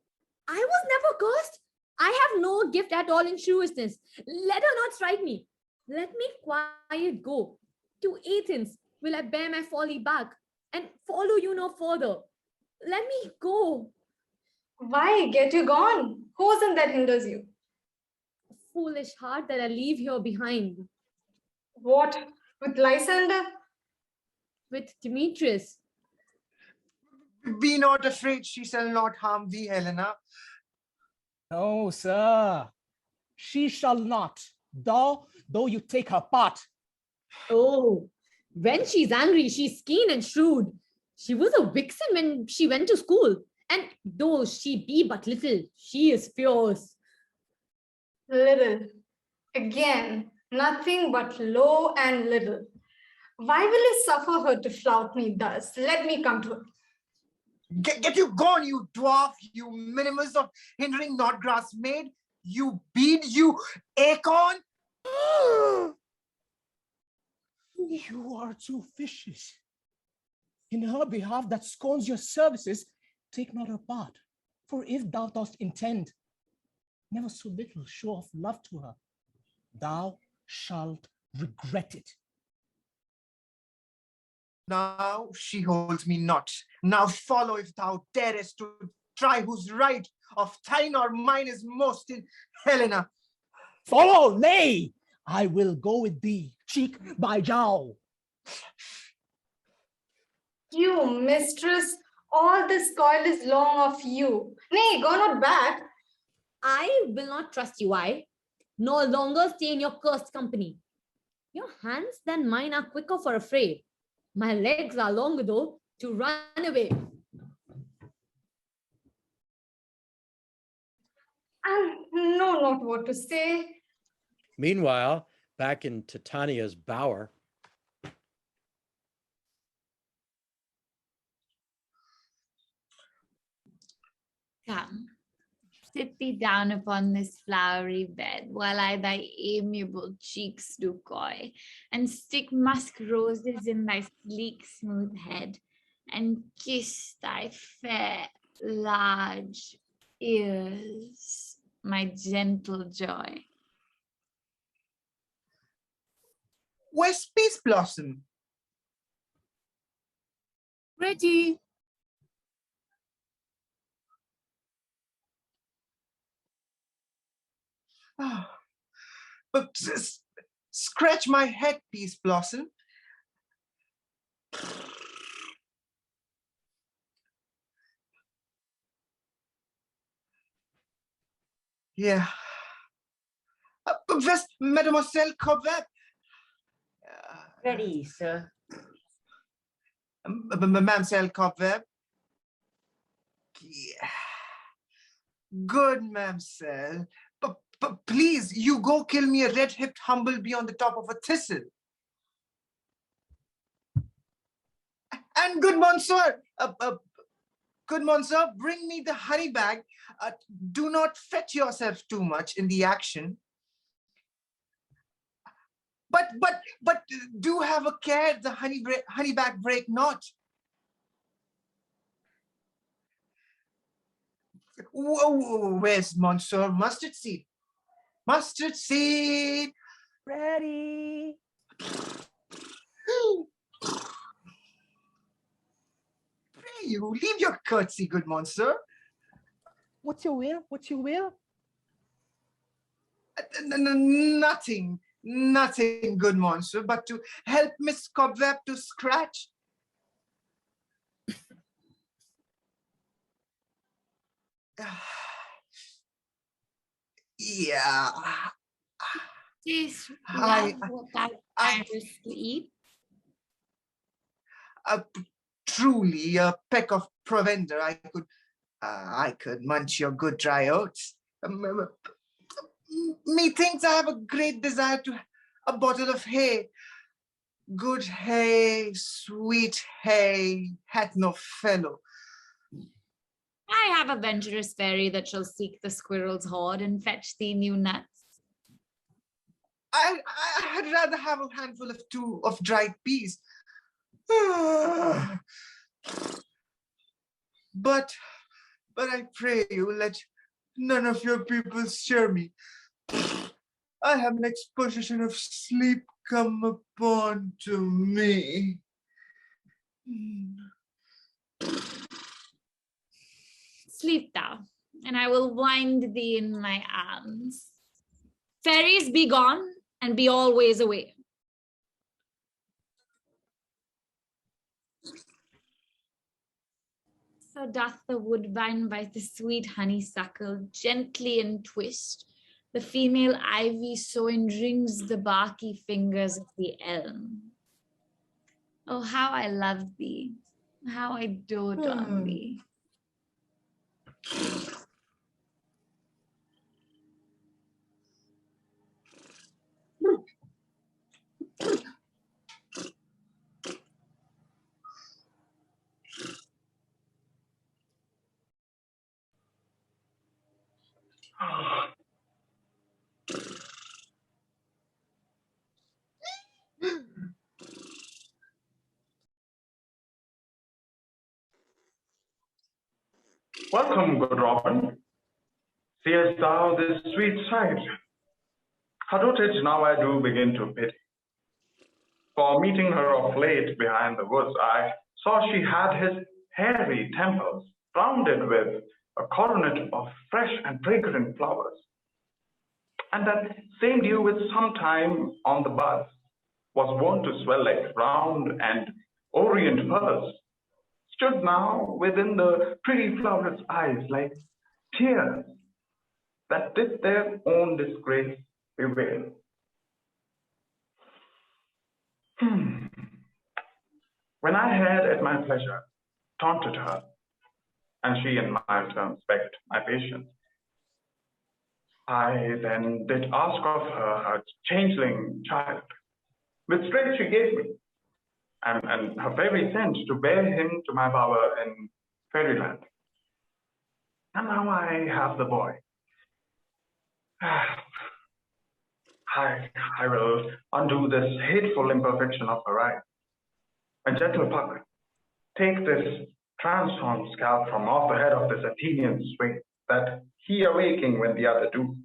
I was never cursed. I have no gift at all in shrewdness. Let her not strike me. Let me quiet go. To Athens will I bear my folly back and follow you no further. Let me go. Why get you gone? Who's in that hinders you? A foolish heart that I leave here behind. What? With Lysander? With Demetrius. Be not afraid, she shall not harm thee, Helena. No, sir. She shall not, though you take her part. Oh, when she's angry, she's keen and shrewd. She was a vixen when she went to school. And though she be but little, she is fierce. Little. Again, nothing but low and little. Why will you suffer her to flout me thus? Let me come to her. Get you gone, you dwarf, you minimus of hindering not grass maid, you bead, you acorn. You are too vicious. In her behalf that scorns your services, take not her part. For if thou dost intend never so little show of love to her, thou shalt regret it. Now she holds me not. Now follow if thou darest to try whose right of thine or mine is most in Helena. Follow, nay, I will go with thee, cheek by jowl. You, mistress, all this coil is long of you. Nay, go not back. I will not trust you, I. No longer stay in your cursed company. Your hands than mine are quicker for a fray. My legs are longer, though, to run away. I know not what to say. Meanwhile, back in Titania's bower, Come, sit thee down upon this flowery bed while I thy amiable cheeks do coy, and stick musk roses in thy sleek smooth head, and kiss thy fair large ears, my gentle joy. Where's Peace Blossom? Ready. But scratch my head, Peace Blossom. Yeah. Where's Mademoiselle Cobweb? Ready, sir. Mademoiselle Cobweb? Yeah. Good, Mademoiselle. But please, you go kill me a red-hipped humblebee on the top of a thistle. And good monsieur, bring me the honey bag. Do not fret yourself too much in the action. But do have a care the honey bag break not. Where's Monsieur Mustard Seed? Mustard Seed. Ready. Pray you, leave your curtsy, good Monsieur. What's your will? What's your will? Nothing, good Monsieur, but to help Miss Cobweb to scratch. Yeah. This love what thou desirest to eat. Truly, a peck of provender, I could munch your good dry oats. Methinks I have a great desire to a bottle of hay. Good hay, sweet hay, hath no fellow. I have a venturous fairy that shall seek the squirrel's hoard and fetch thee new nuts. I'd rather have a handful of dried peas. But I pray you, let none of your people share me. I have an exposition of sleep come upon to me. Sleep thou, and I will wind thee in my arms. Fairies, be gone, and be always away. So doth the woodbine by the sweet honeysuckle gently entwist. The female ivy so enrings the barky fingers of the elm. Oh, how I loved thee, how I dote on thee. Welcome, good Robin. Seest thou this sweet sight? Her dotage now I do begin to pity. For meeting her of late behind the woods, I saw she had his hairy temples rounded with a coronet of fresh and fragrant flowers. And that same dew which sometime on the buds was wont to swell like round and orient pearls, stood now within the pretty floweret's eyes like tears that did their own disgrace bewail. When I had at my pleasure taunted her, and she in mild terms begged my patience, I then did ask of her changeling child, with strength she gave me, and her fairy sent to bear him to my bower in fairyland. And now I have the boy. I will undo this hateful imperfection of her eye. A gentle puck, take this transformed scalp from off the head of this Athenian swing, that he awaking when the other do,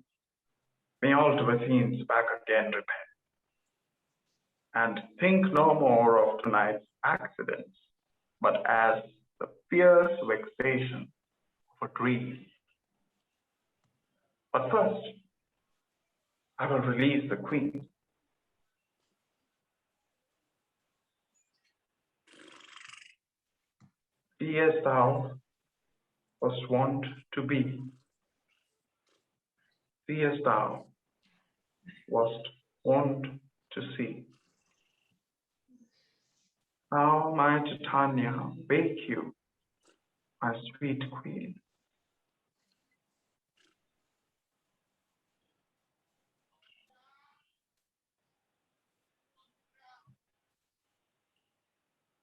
may all to Athene's back again repair. And think no more of tonight's accidents, but as the fierce vexation of a dream. But first, I will release the queen. Be as thou wast wont to be. Be as thou wast wont to see. Now, my Titania, wake you, my sweet queen.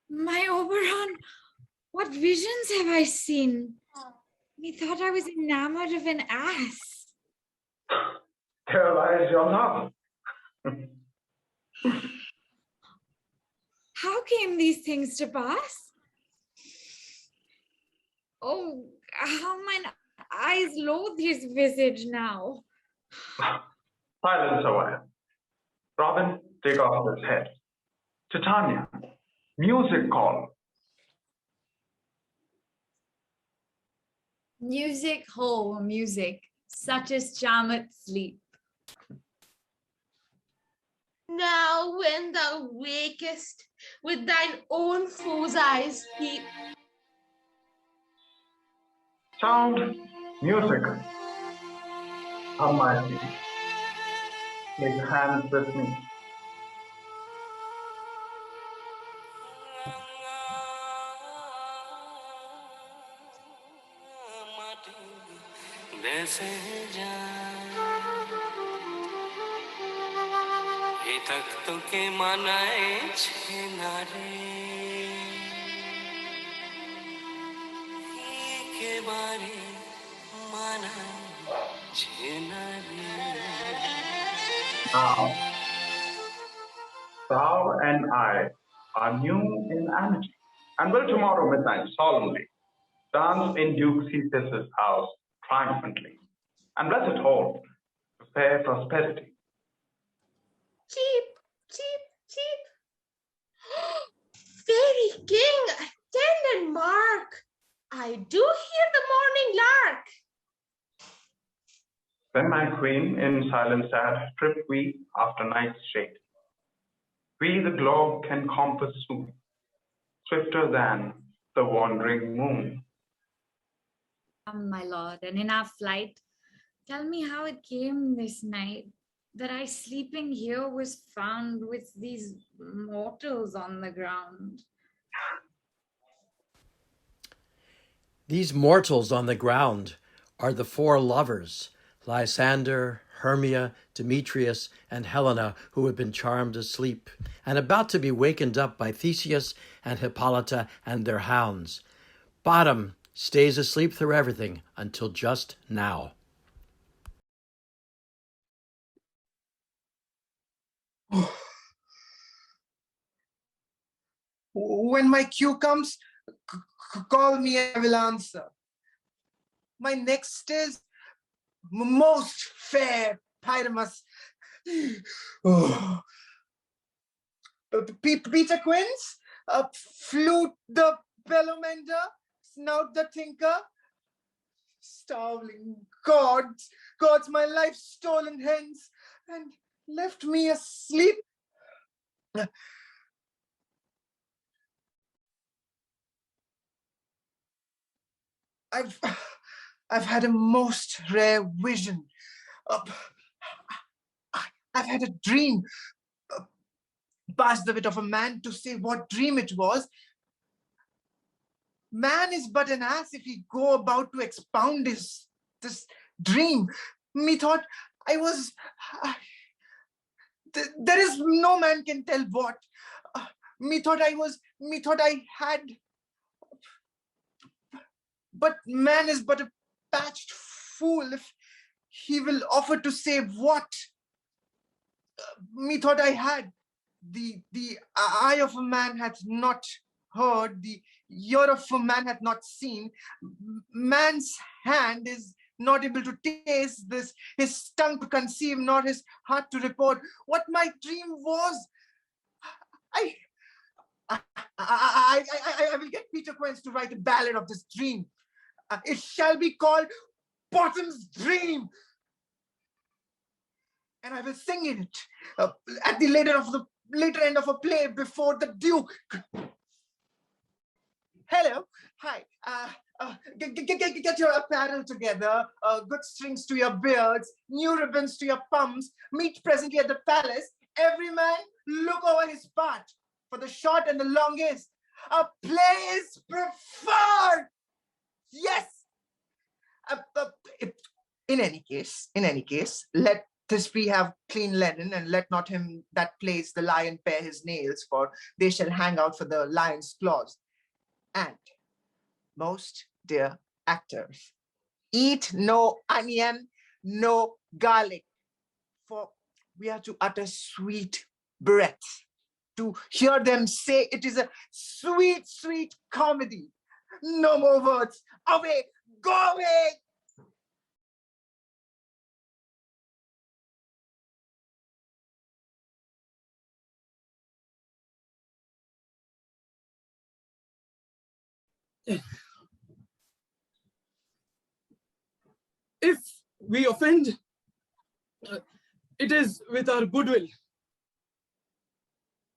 My Oberon, what visions have I seen? Methought I was enamored of an ass. There lies your love. How came these things to pass? Oh, how mine eyes loathe his visage now. Silence a while. Robin, take off his head. Titania, music call. Music, ho, music, such as charmeth sleep. Now when thou wakest, with thine own foe's eyes peep. Sound, music. Almighty, make hands with me. तख्तों के मनाए छिनारे के बारे मनाए छिनारे. Now, thou and I are new in amity, and will tomorrow midnight solemnly dance in Duke Theseus's house triumphantly, and bless it all to fair prosperity. Cheep, cheep, cheep. Fairy king, attend and mark. I do hear the morning lark. Then my queen in silence sat, tripped we after night's shade. We the globe can compass soon, swifter than the wandering moon. Come, my lord, and in our flight, tell me how it came this night that I sleeping here was found with these mortals on the ground. These mortals on the ground are the four lovers, Lysander, Hermia, Demetrius, and Helena, who had been charmed asleep, and about to be wakened up by Theseus and Hippolyta and their hounds. Bottom stays asleep through everything until just now. When my cue comes, call me, I will answer. My next is most fair Pyramus. Oh. Peter Quince, flute the bellowmender, snout the tinker, starveling gods, my life stolen hence, and left me asleep. I've had a most rare vision. I've had a dream. Past the wit of a man to say what dream it was. Man is but an ass if he go about to expound this dream. Methought I was. There is no man can tell what. Methought I had. But man is but a patched fool if he will offer to say what. Methought I had. The eye of a man hath not heard, the ear of a man hath not seen. Man's hand is not able to taste this, his tongue to conceive, nor his heart to report what my dream was. I will get Peter Quince to write a ballad of this dream. It shall be called Bottom's Dream. And I will sing in it at the later end of a play before the Duke. Hello, hi. Get your apparel together, good strings to your beards, new ribbons to your pumps. Meet presently at the palace. Every man look over his part. For the short and the longest, a play is preferred. Yes. In any case, let Thisbe have clean linen, and let not him that plays the lion pare his nails, for they shall hang out for the lion's claws. And, most dear actors, eat no onion, no garlic, for we are to utter sweet breath, to hear them say it is a sweet, sweet comedy. No more words. Away, go away. If we offend, it is with our goodwill.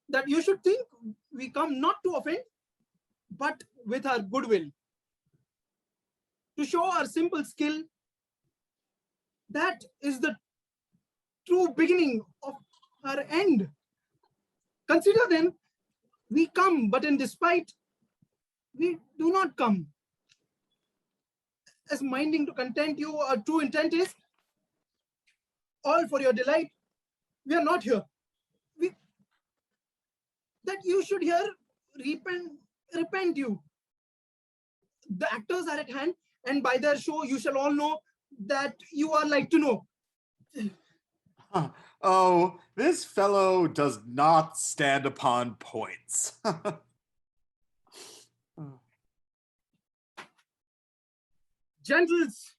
That you should think we come not to offend, but with our goodwill. To show our simple skill, that is the true beginning of our end. Consider then, we come, but in despite, we do not come. As minding to content you, our true intent is all for your delight. We are not here. That you should here repent you. The actors are at hand, and by their show you shall all know that you are like to know. Oh, this fellow does not stand upon points. Gentles,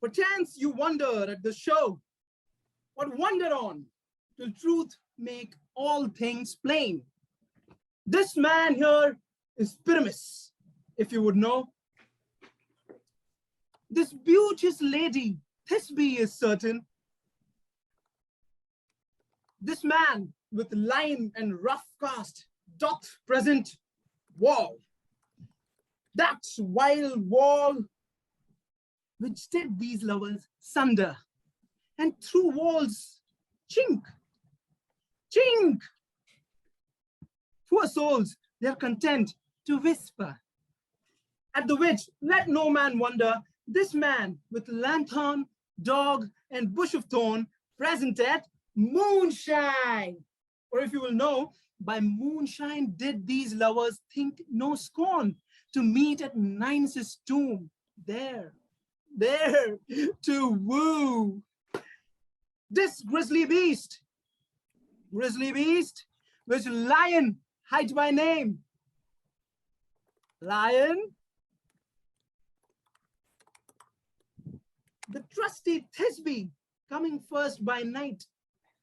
perchance you wonder at the show. What wonder on, till truth make all things plain. This man here is Pyramus, if you would know. This beauteous lady, Thisbe is certain. This man with line and rough cast doth present. Wow! that wild wall which did these lovers sunder, and through walls chink, chink. Poor souls, they're content to whisper. At the which, let no man wonder, this man with lanthorn, dog, and bush of thorn present at moonshine. Or if you will know, by moonshine did these lovers think no scorn to meet at Nines's tomb, there to woo. This grisly beast, which lion hides by name. Lion, the trusty Thisbe, coming first by night,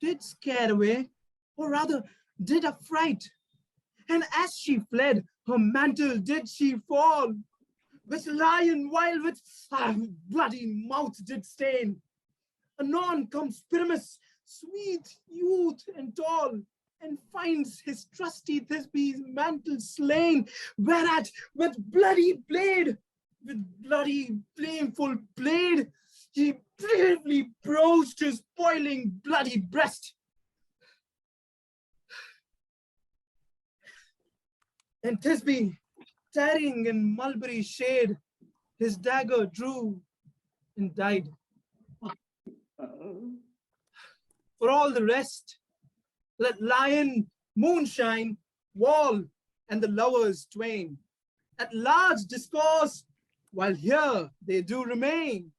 did scare away, or rather did affright. And as she fled, her mantle did she fall, which lion wild with bloody mouth did stain. Anon comes Pyramus, sweet youth and tall, and finds his trusty Thisbe's mantle slain, whereat with bloody flameful blade, he bravely broached his boiling bloody breast. And Thisbe, tarrying in mulberry shade, his dagger drew and died. For all the rest, let lion, moonshine, wall, and the lovers twain at large discourse, while here they do remain.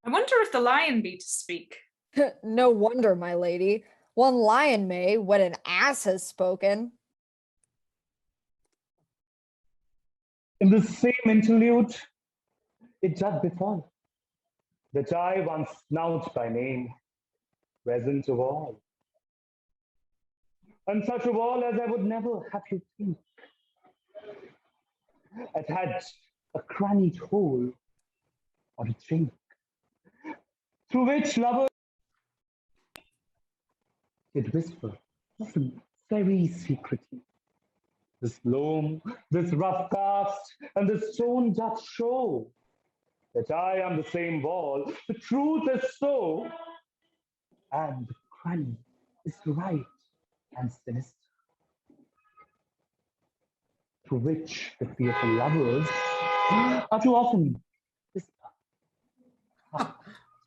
I wonder if the lion be to speak. No wonder, my lady. One lion may, when an ass has spoken. In the same interlude, it doth befall that I once announced by name, present of all, and such of all as I would never have you think. It had a crannied hole or a chink, through which lovers did whisper, often very secretly, this loam, this rough cast, and this stone doth show that I am the same wall. The truth is so, and the cranny is right and sinister, through which the fearful lovers are too often whisper.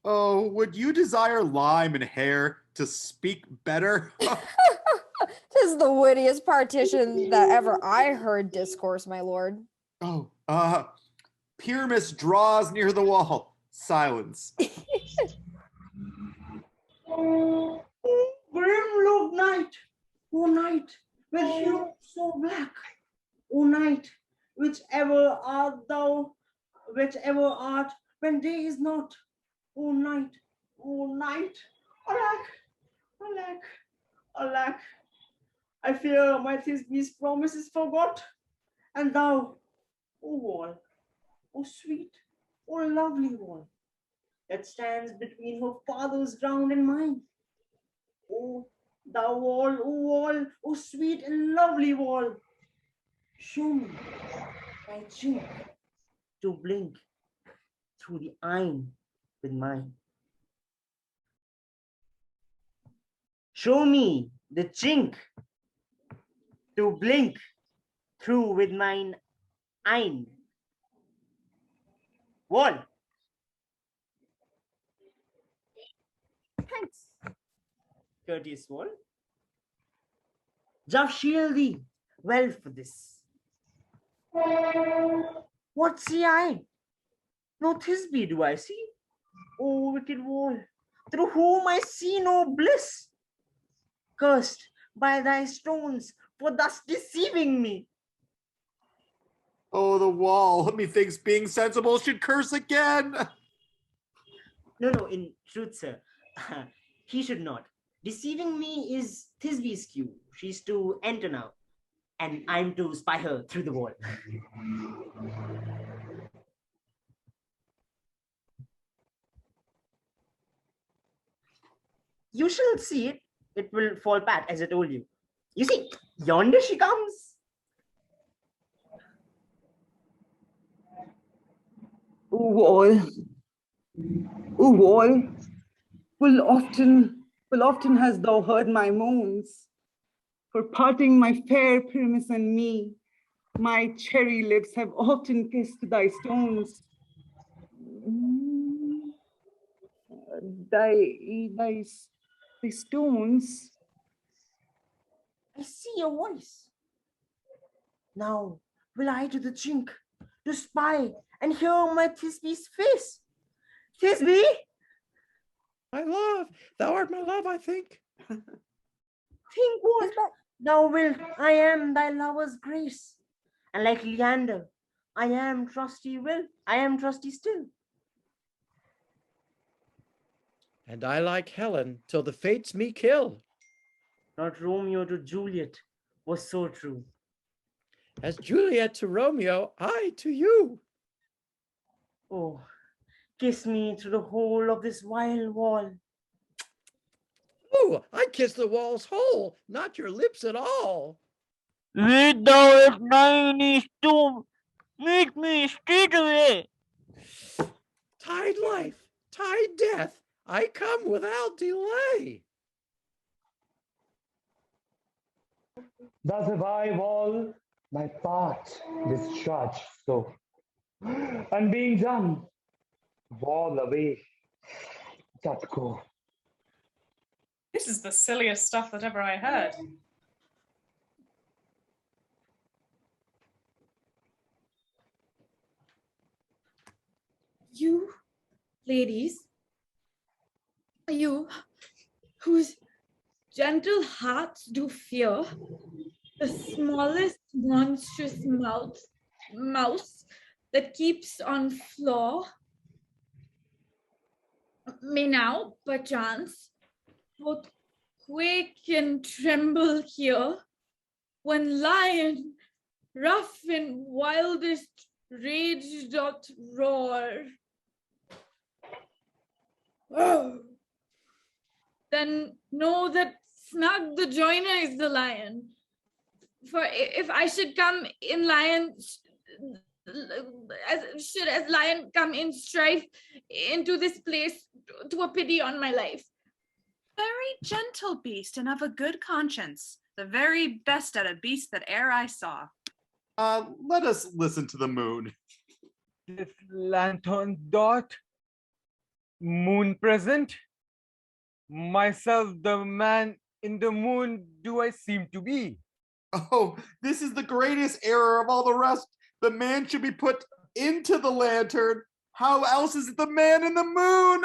Oh, would you desire lime and hair to speak better? Tis the wittiest partition that ever I heard discourse, my lord. Oh, Pyramus draws near the wall. Silence. Oh, grim look night, oh night, with hue so black, oh night, whichever art thou, whichever art, when day is not, oh night, alack, alack, alack, I fear my Thisbe's promise is forgot, and thou, O wall, O sweet, O lovely wall, that stands between her father's ground and mine. O thou wall, O sweet and lovely wall, show me thy chink to blink through the eyne with mine. Show me the chink to blink through with mine eyne. Wall. Thanks, courteous wall. Doth shield thee well for this. What see I? No Thisbe do I see, O wicked wall, through whom I see no bliss. Cursed by thy stones for thus deceiving me. Oh, the wall. Methinks being sensible should curse again. No, in truth, sir, he should not. Deceiving me is Thisbe's cue. She's to enter now, and I'm to spy her through the wall. You shall see it. It will fall pat, as I told you. You see, yonder she comes. wall, O wall, full often hast thou heard my moans, for parting my fair Pyramus and me, my cherry lips have often kissed thy stones. Thy stones. I see your voice. Now will I to the chink to spy and hear my Thisbe's face. Thisbe? My love, thou art my love, I think. Think what? Thou wilt, I am thy lover's grace. And like Leander, I am trusty still. And I like Helen till the fates me kill. Not Romeo to Juliet was so true. As Juliet to Romeo, I to you. Oh, kiss me through the hole of this wild wall. Oh, I kiss the wall's hole, not your lips at all. Wait thou at my tomb, meet me straightway. Tide life, tide death, I come without delay. Thus have I, wall, my part discharged so. And being done, wall away, doth go. This is the silliest stuff that ever I heard. You, ladies, you whose gentle hearts do fear the smallest monstrous mouse that keeps on floor, may now, perchance, both quake and tremble here, when lion, rough in wildest rage doth roar. Oh. Then know that snug the joiner is the lion. For if I should come in lion, as lion come in strife into this place, to a pity on my life. Very gentle beast and of a good conscience, the very best out of beasts that e'er I saw. Let us listen to the moon. This lantern dot, moon present, myself the man in the moon do I seem to be. Oh, this is the greatest error of all the rest. The man should be put into the lantern. How else is it the man in the moon?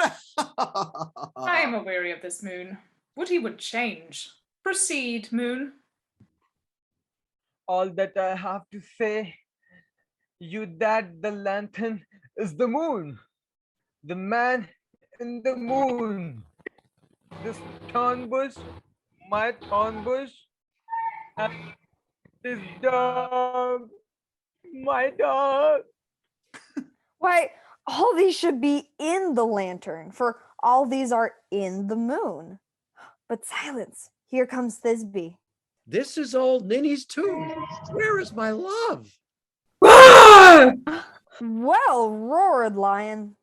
I am aweary of this moon. Would he would change. Proceed, moon. All that I have to say, you that the lantern is the moon, the man in the moon. This thorn bush, my thorn bush, and this dog, my dog. Why, all these should be in the lantern, for all these are in the moon. But silence, here comes Thisbe. This is old Ninny's tomb. Where is my love? Well roared, lion.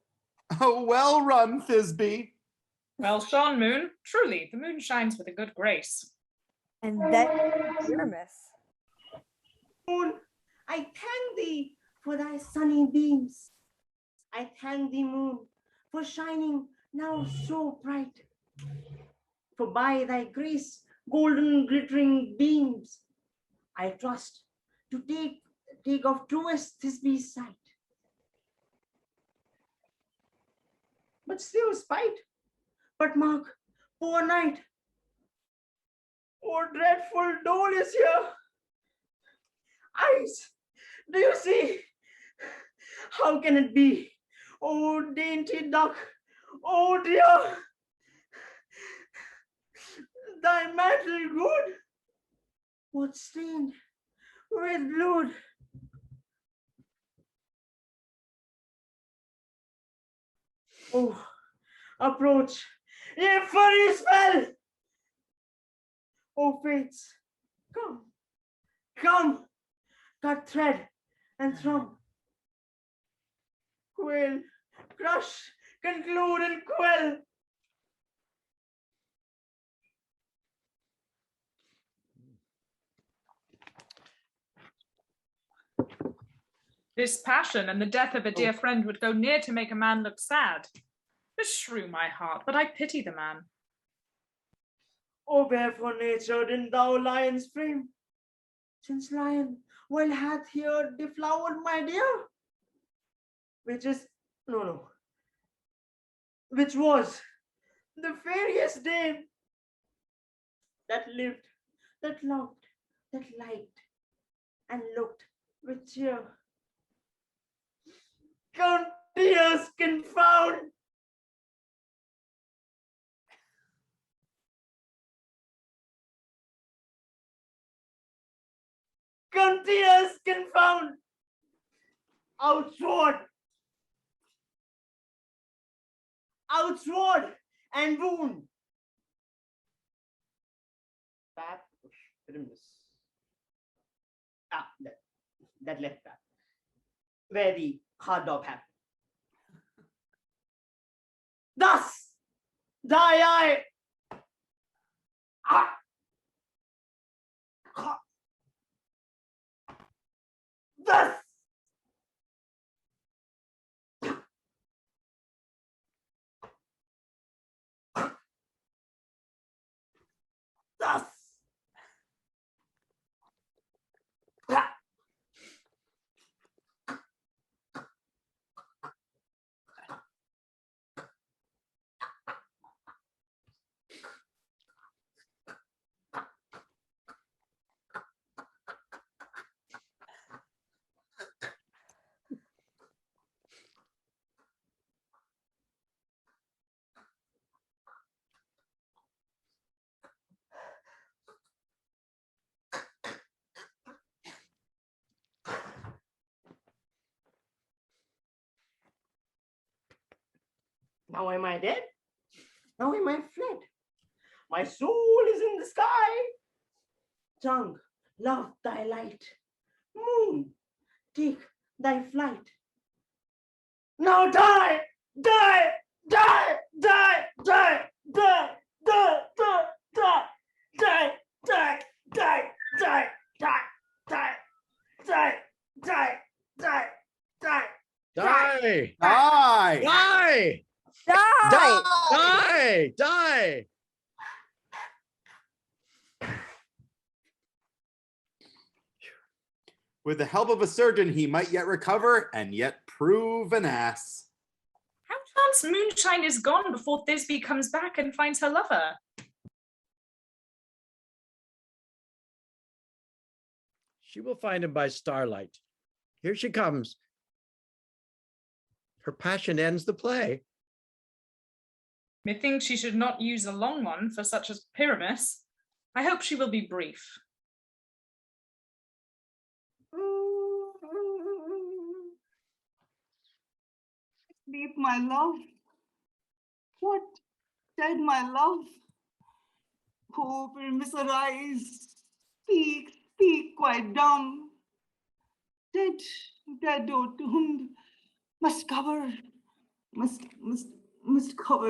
Oh, well run, Thisbe. Well shone, moon. Truly, the moon shines with a good grace. And then Pyramus. Moon, I thank thee for thy sunny beams. I thank thee, moon, for shining now so bright. For by thy grace, golden glittering beams, I trust to take of truest Thisbe's sight. But still spite. But mark, poor night. Oh, dreadful dole is here. Eyes, do you see? How can it be? Oh, dainty duck, oh dear. Thy mantle good, what stained with blood? Oh, approach, ye furry spell! Oh, fates, come, come, cut thread and thrum. Quill, crush, conclude and quell. This passion and the death of a dear friend would go near to make a man look sad. Beshrew my heart, but I pity the man. O wherefore nature didn't thou lion's frame? Since lion, while hath here deflowered my dear, which is, no, which was the fairest dame that lived, that loved, that liked, and looked with cheer. Tears confound. Tears confound. Outsword and wound. Pat, that left that. Where the hard dog happened. Thus, die I. Thus. Thus. Now am I dead? Now am I fled? My soul is in the sky. Tongue, love thy light. Moon, take thy flight. Now die, die, die, die, die, die, die, die, die, die, die, die, die, die, die, die, die, die, die, Die! Die! Die! Die! Die! Die! With the help of a surgeon, he might yet recover and yet prove an ass. How chance Moonshine is gone before Thisbe comes back and finds her lover? She will find him by starlight. Here she comes. Her passion ends the play. Methinks she should not use a long one for such as Pyramus. I hope she will be brief. Sleep, my love. What dead, my love? Oh, Pyramus, arise. Speak, speak, quite dumb. Dead, dead, oh doomed. Must cover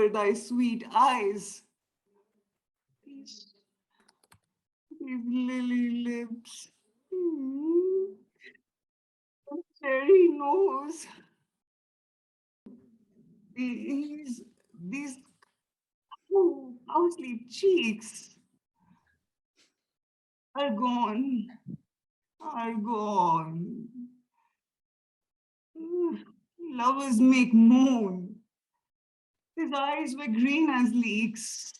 thy sweet eyes. These lily lips, cherry nose, these cowslip cheeks are gone, are gone. Lovers make moan. His eyes were green as leeks.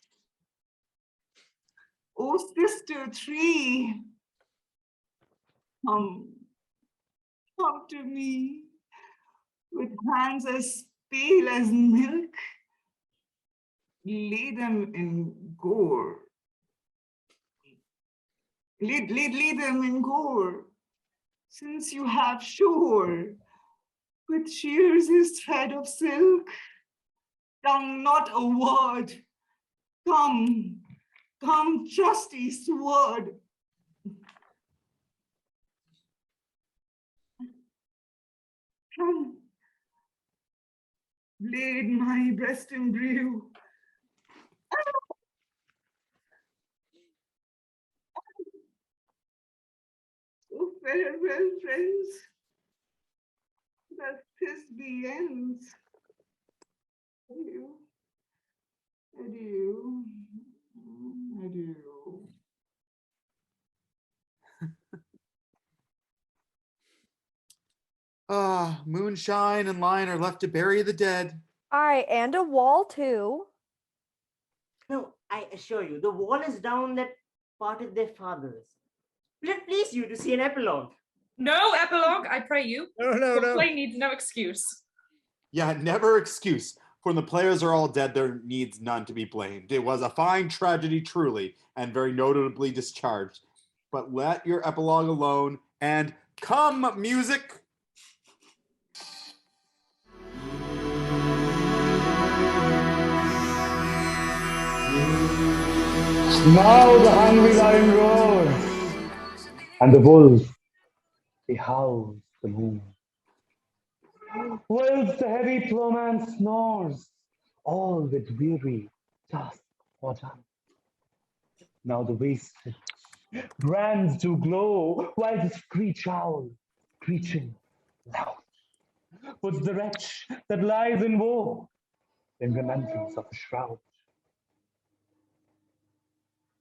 Oh, sister tree, come to me with hands as pale as milk. Lay them in gore. Lay them in gore, since you have sure, with shears his thread of silk. Tongue not a word. Come, trusty sword. blade my breast embryo. So farewell, friends. That this be ends. Adieu. Adieu. Adieu. Moonshine and Lion are left to bury the dead. Aye, and a wall too. No, I assure you, the wall is down that parted their fathers. Will it please you to see an epilogue? No epilogue, I pray you. No. The play needs no excuse. Yeah, never excuse. For when the players are all dead, there needs none to be blamed. It was a fine tragedy, truly, and very notably discharged. But let your epilogue alone, and come, music! Now the hungry lion roars, and the wolf, he howls the moon. Whilst the heavy plowman snores, all with weary task done. Now the wasted brands do glow, while the screech owl, screeching loud, puts the wretch that lies in woe in remembrance of a shroud.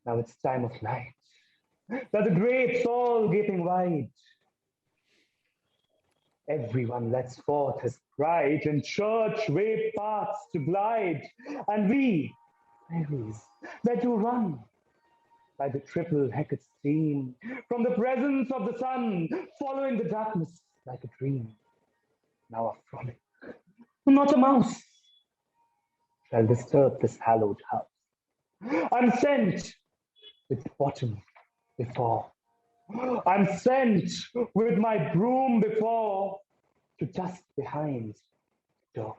Now it's time of night, that the grapes all gaping wide. Everyone lets forth his pride, in church way paths to glide, and we, fairies, that do run by the triple Hecate stream, from the presence of the sun, following the darkness like a dream. Now a frolic, not a mouse, shall disturb this hallowed house. I'm sent with bottom before. I'm sent with my broom before to dust behind the door.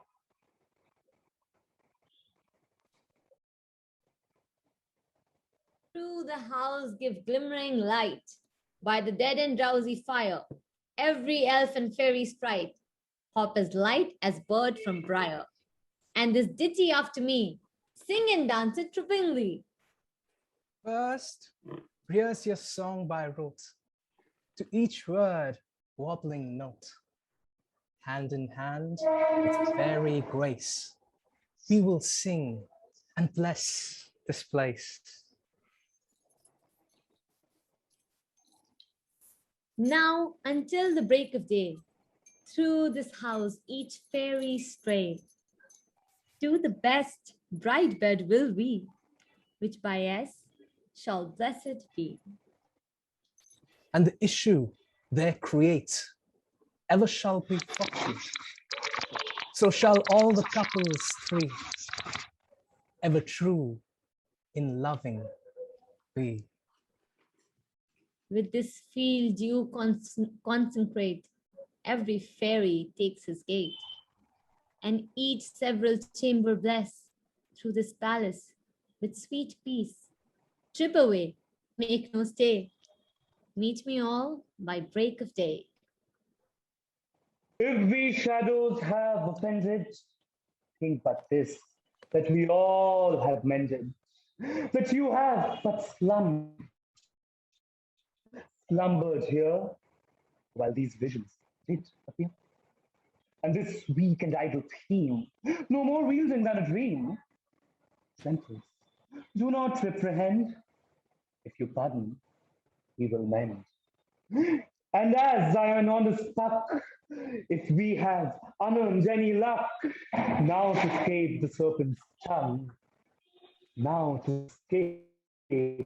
Through the house give glimmering light, by the dead and drowsy fire, every elf and fairy sprite hop as light as bird from briar. And this ditty after me, sing and dance it trippingly. First, rehearse your song by rote, to each word wobbling note. Hand in hand with fairy grace, we will sing and bless this place. Now until the break of day, through this house each fairy stray. To the best bright bed will we, which by us shall blessed be. And the issue there create ever shall be fruitful. So shall all the couples three, ever true in loving be. With this field you consecrate, every fairy takes his gate, and each several chamber bless through this palace with sweet peace. Trip away, make no stay. Meet me all by break of day. If we shadows have offended, think but this, that we all have mended, that you have but slumbered here, while these visions did appear. And this weak and idle theme, no more wielding than a dream. Gentles, do not reprehend. If you pardon, we will mend. And as Zion on the spuck, if we have unearned any luck, now to escape the serpent's tongue, now to escape the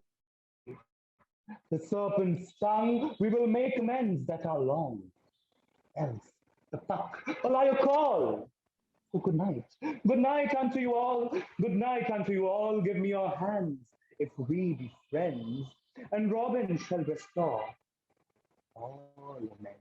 serpent's tongue, we will make amends that are long. Else, the puck, allow your call. So good night. Good night unto you all. Good night unto you all. Give me your hands, if we be friends, and Robin shall restore all men.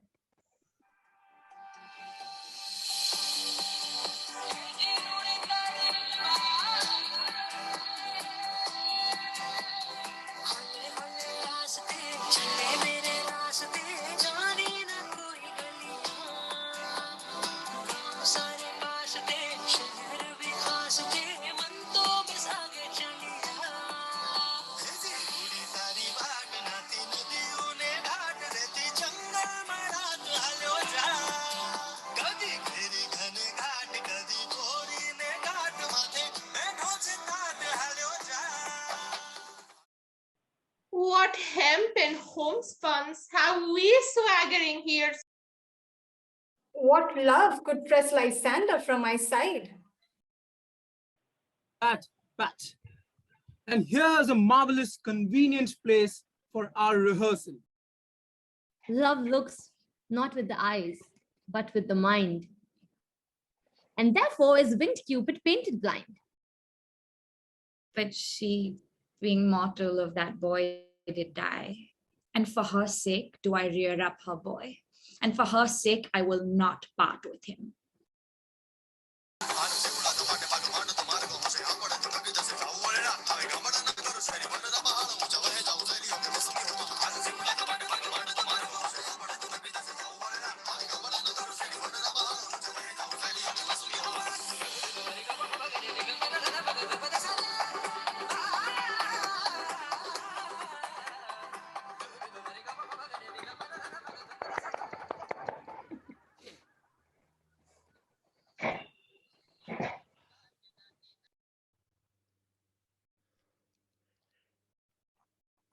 hemp and homespuns, how we swaggering here. What love could press Lysander from my side? Pat. And here's a marvelous, convenient place for our rehearsal. Love looks not with the eyes, but with the mind. And therefore is winged Cupid painted blind. But she, being mortal of that boy, did die. And for her sake do I rear up her boy. And for her sake I will not part with him.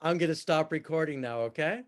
I'm going to stop recording now, okay?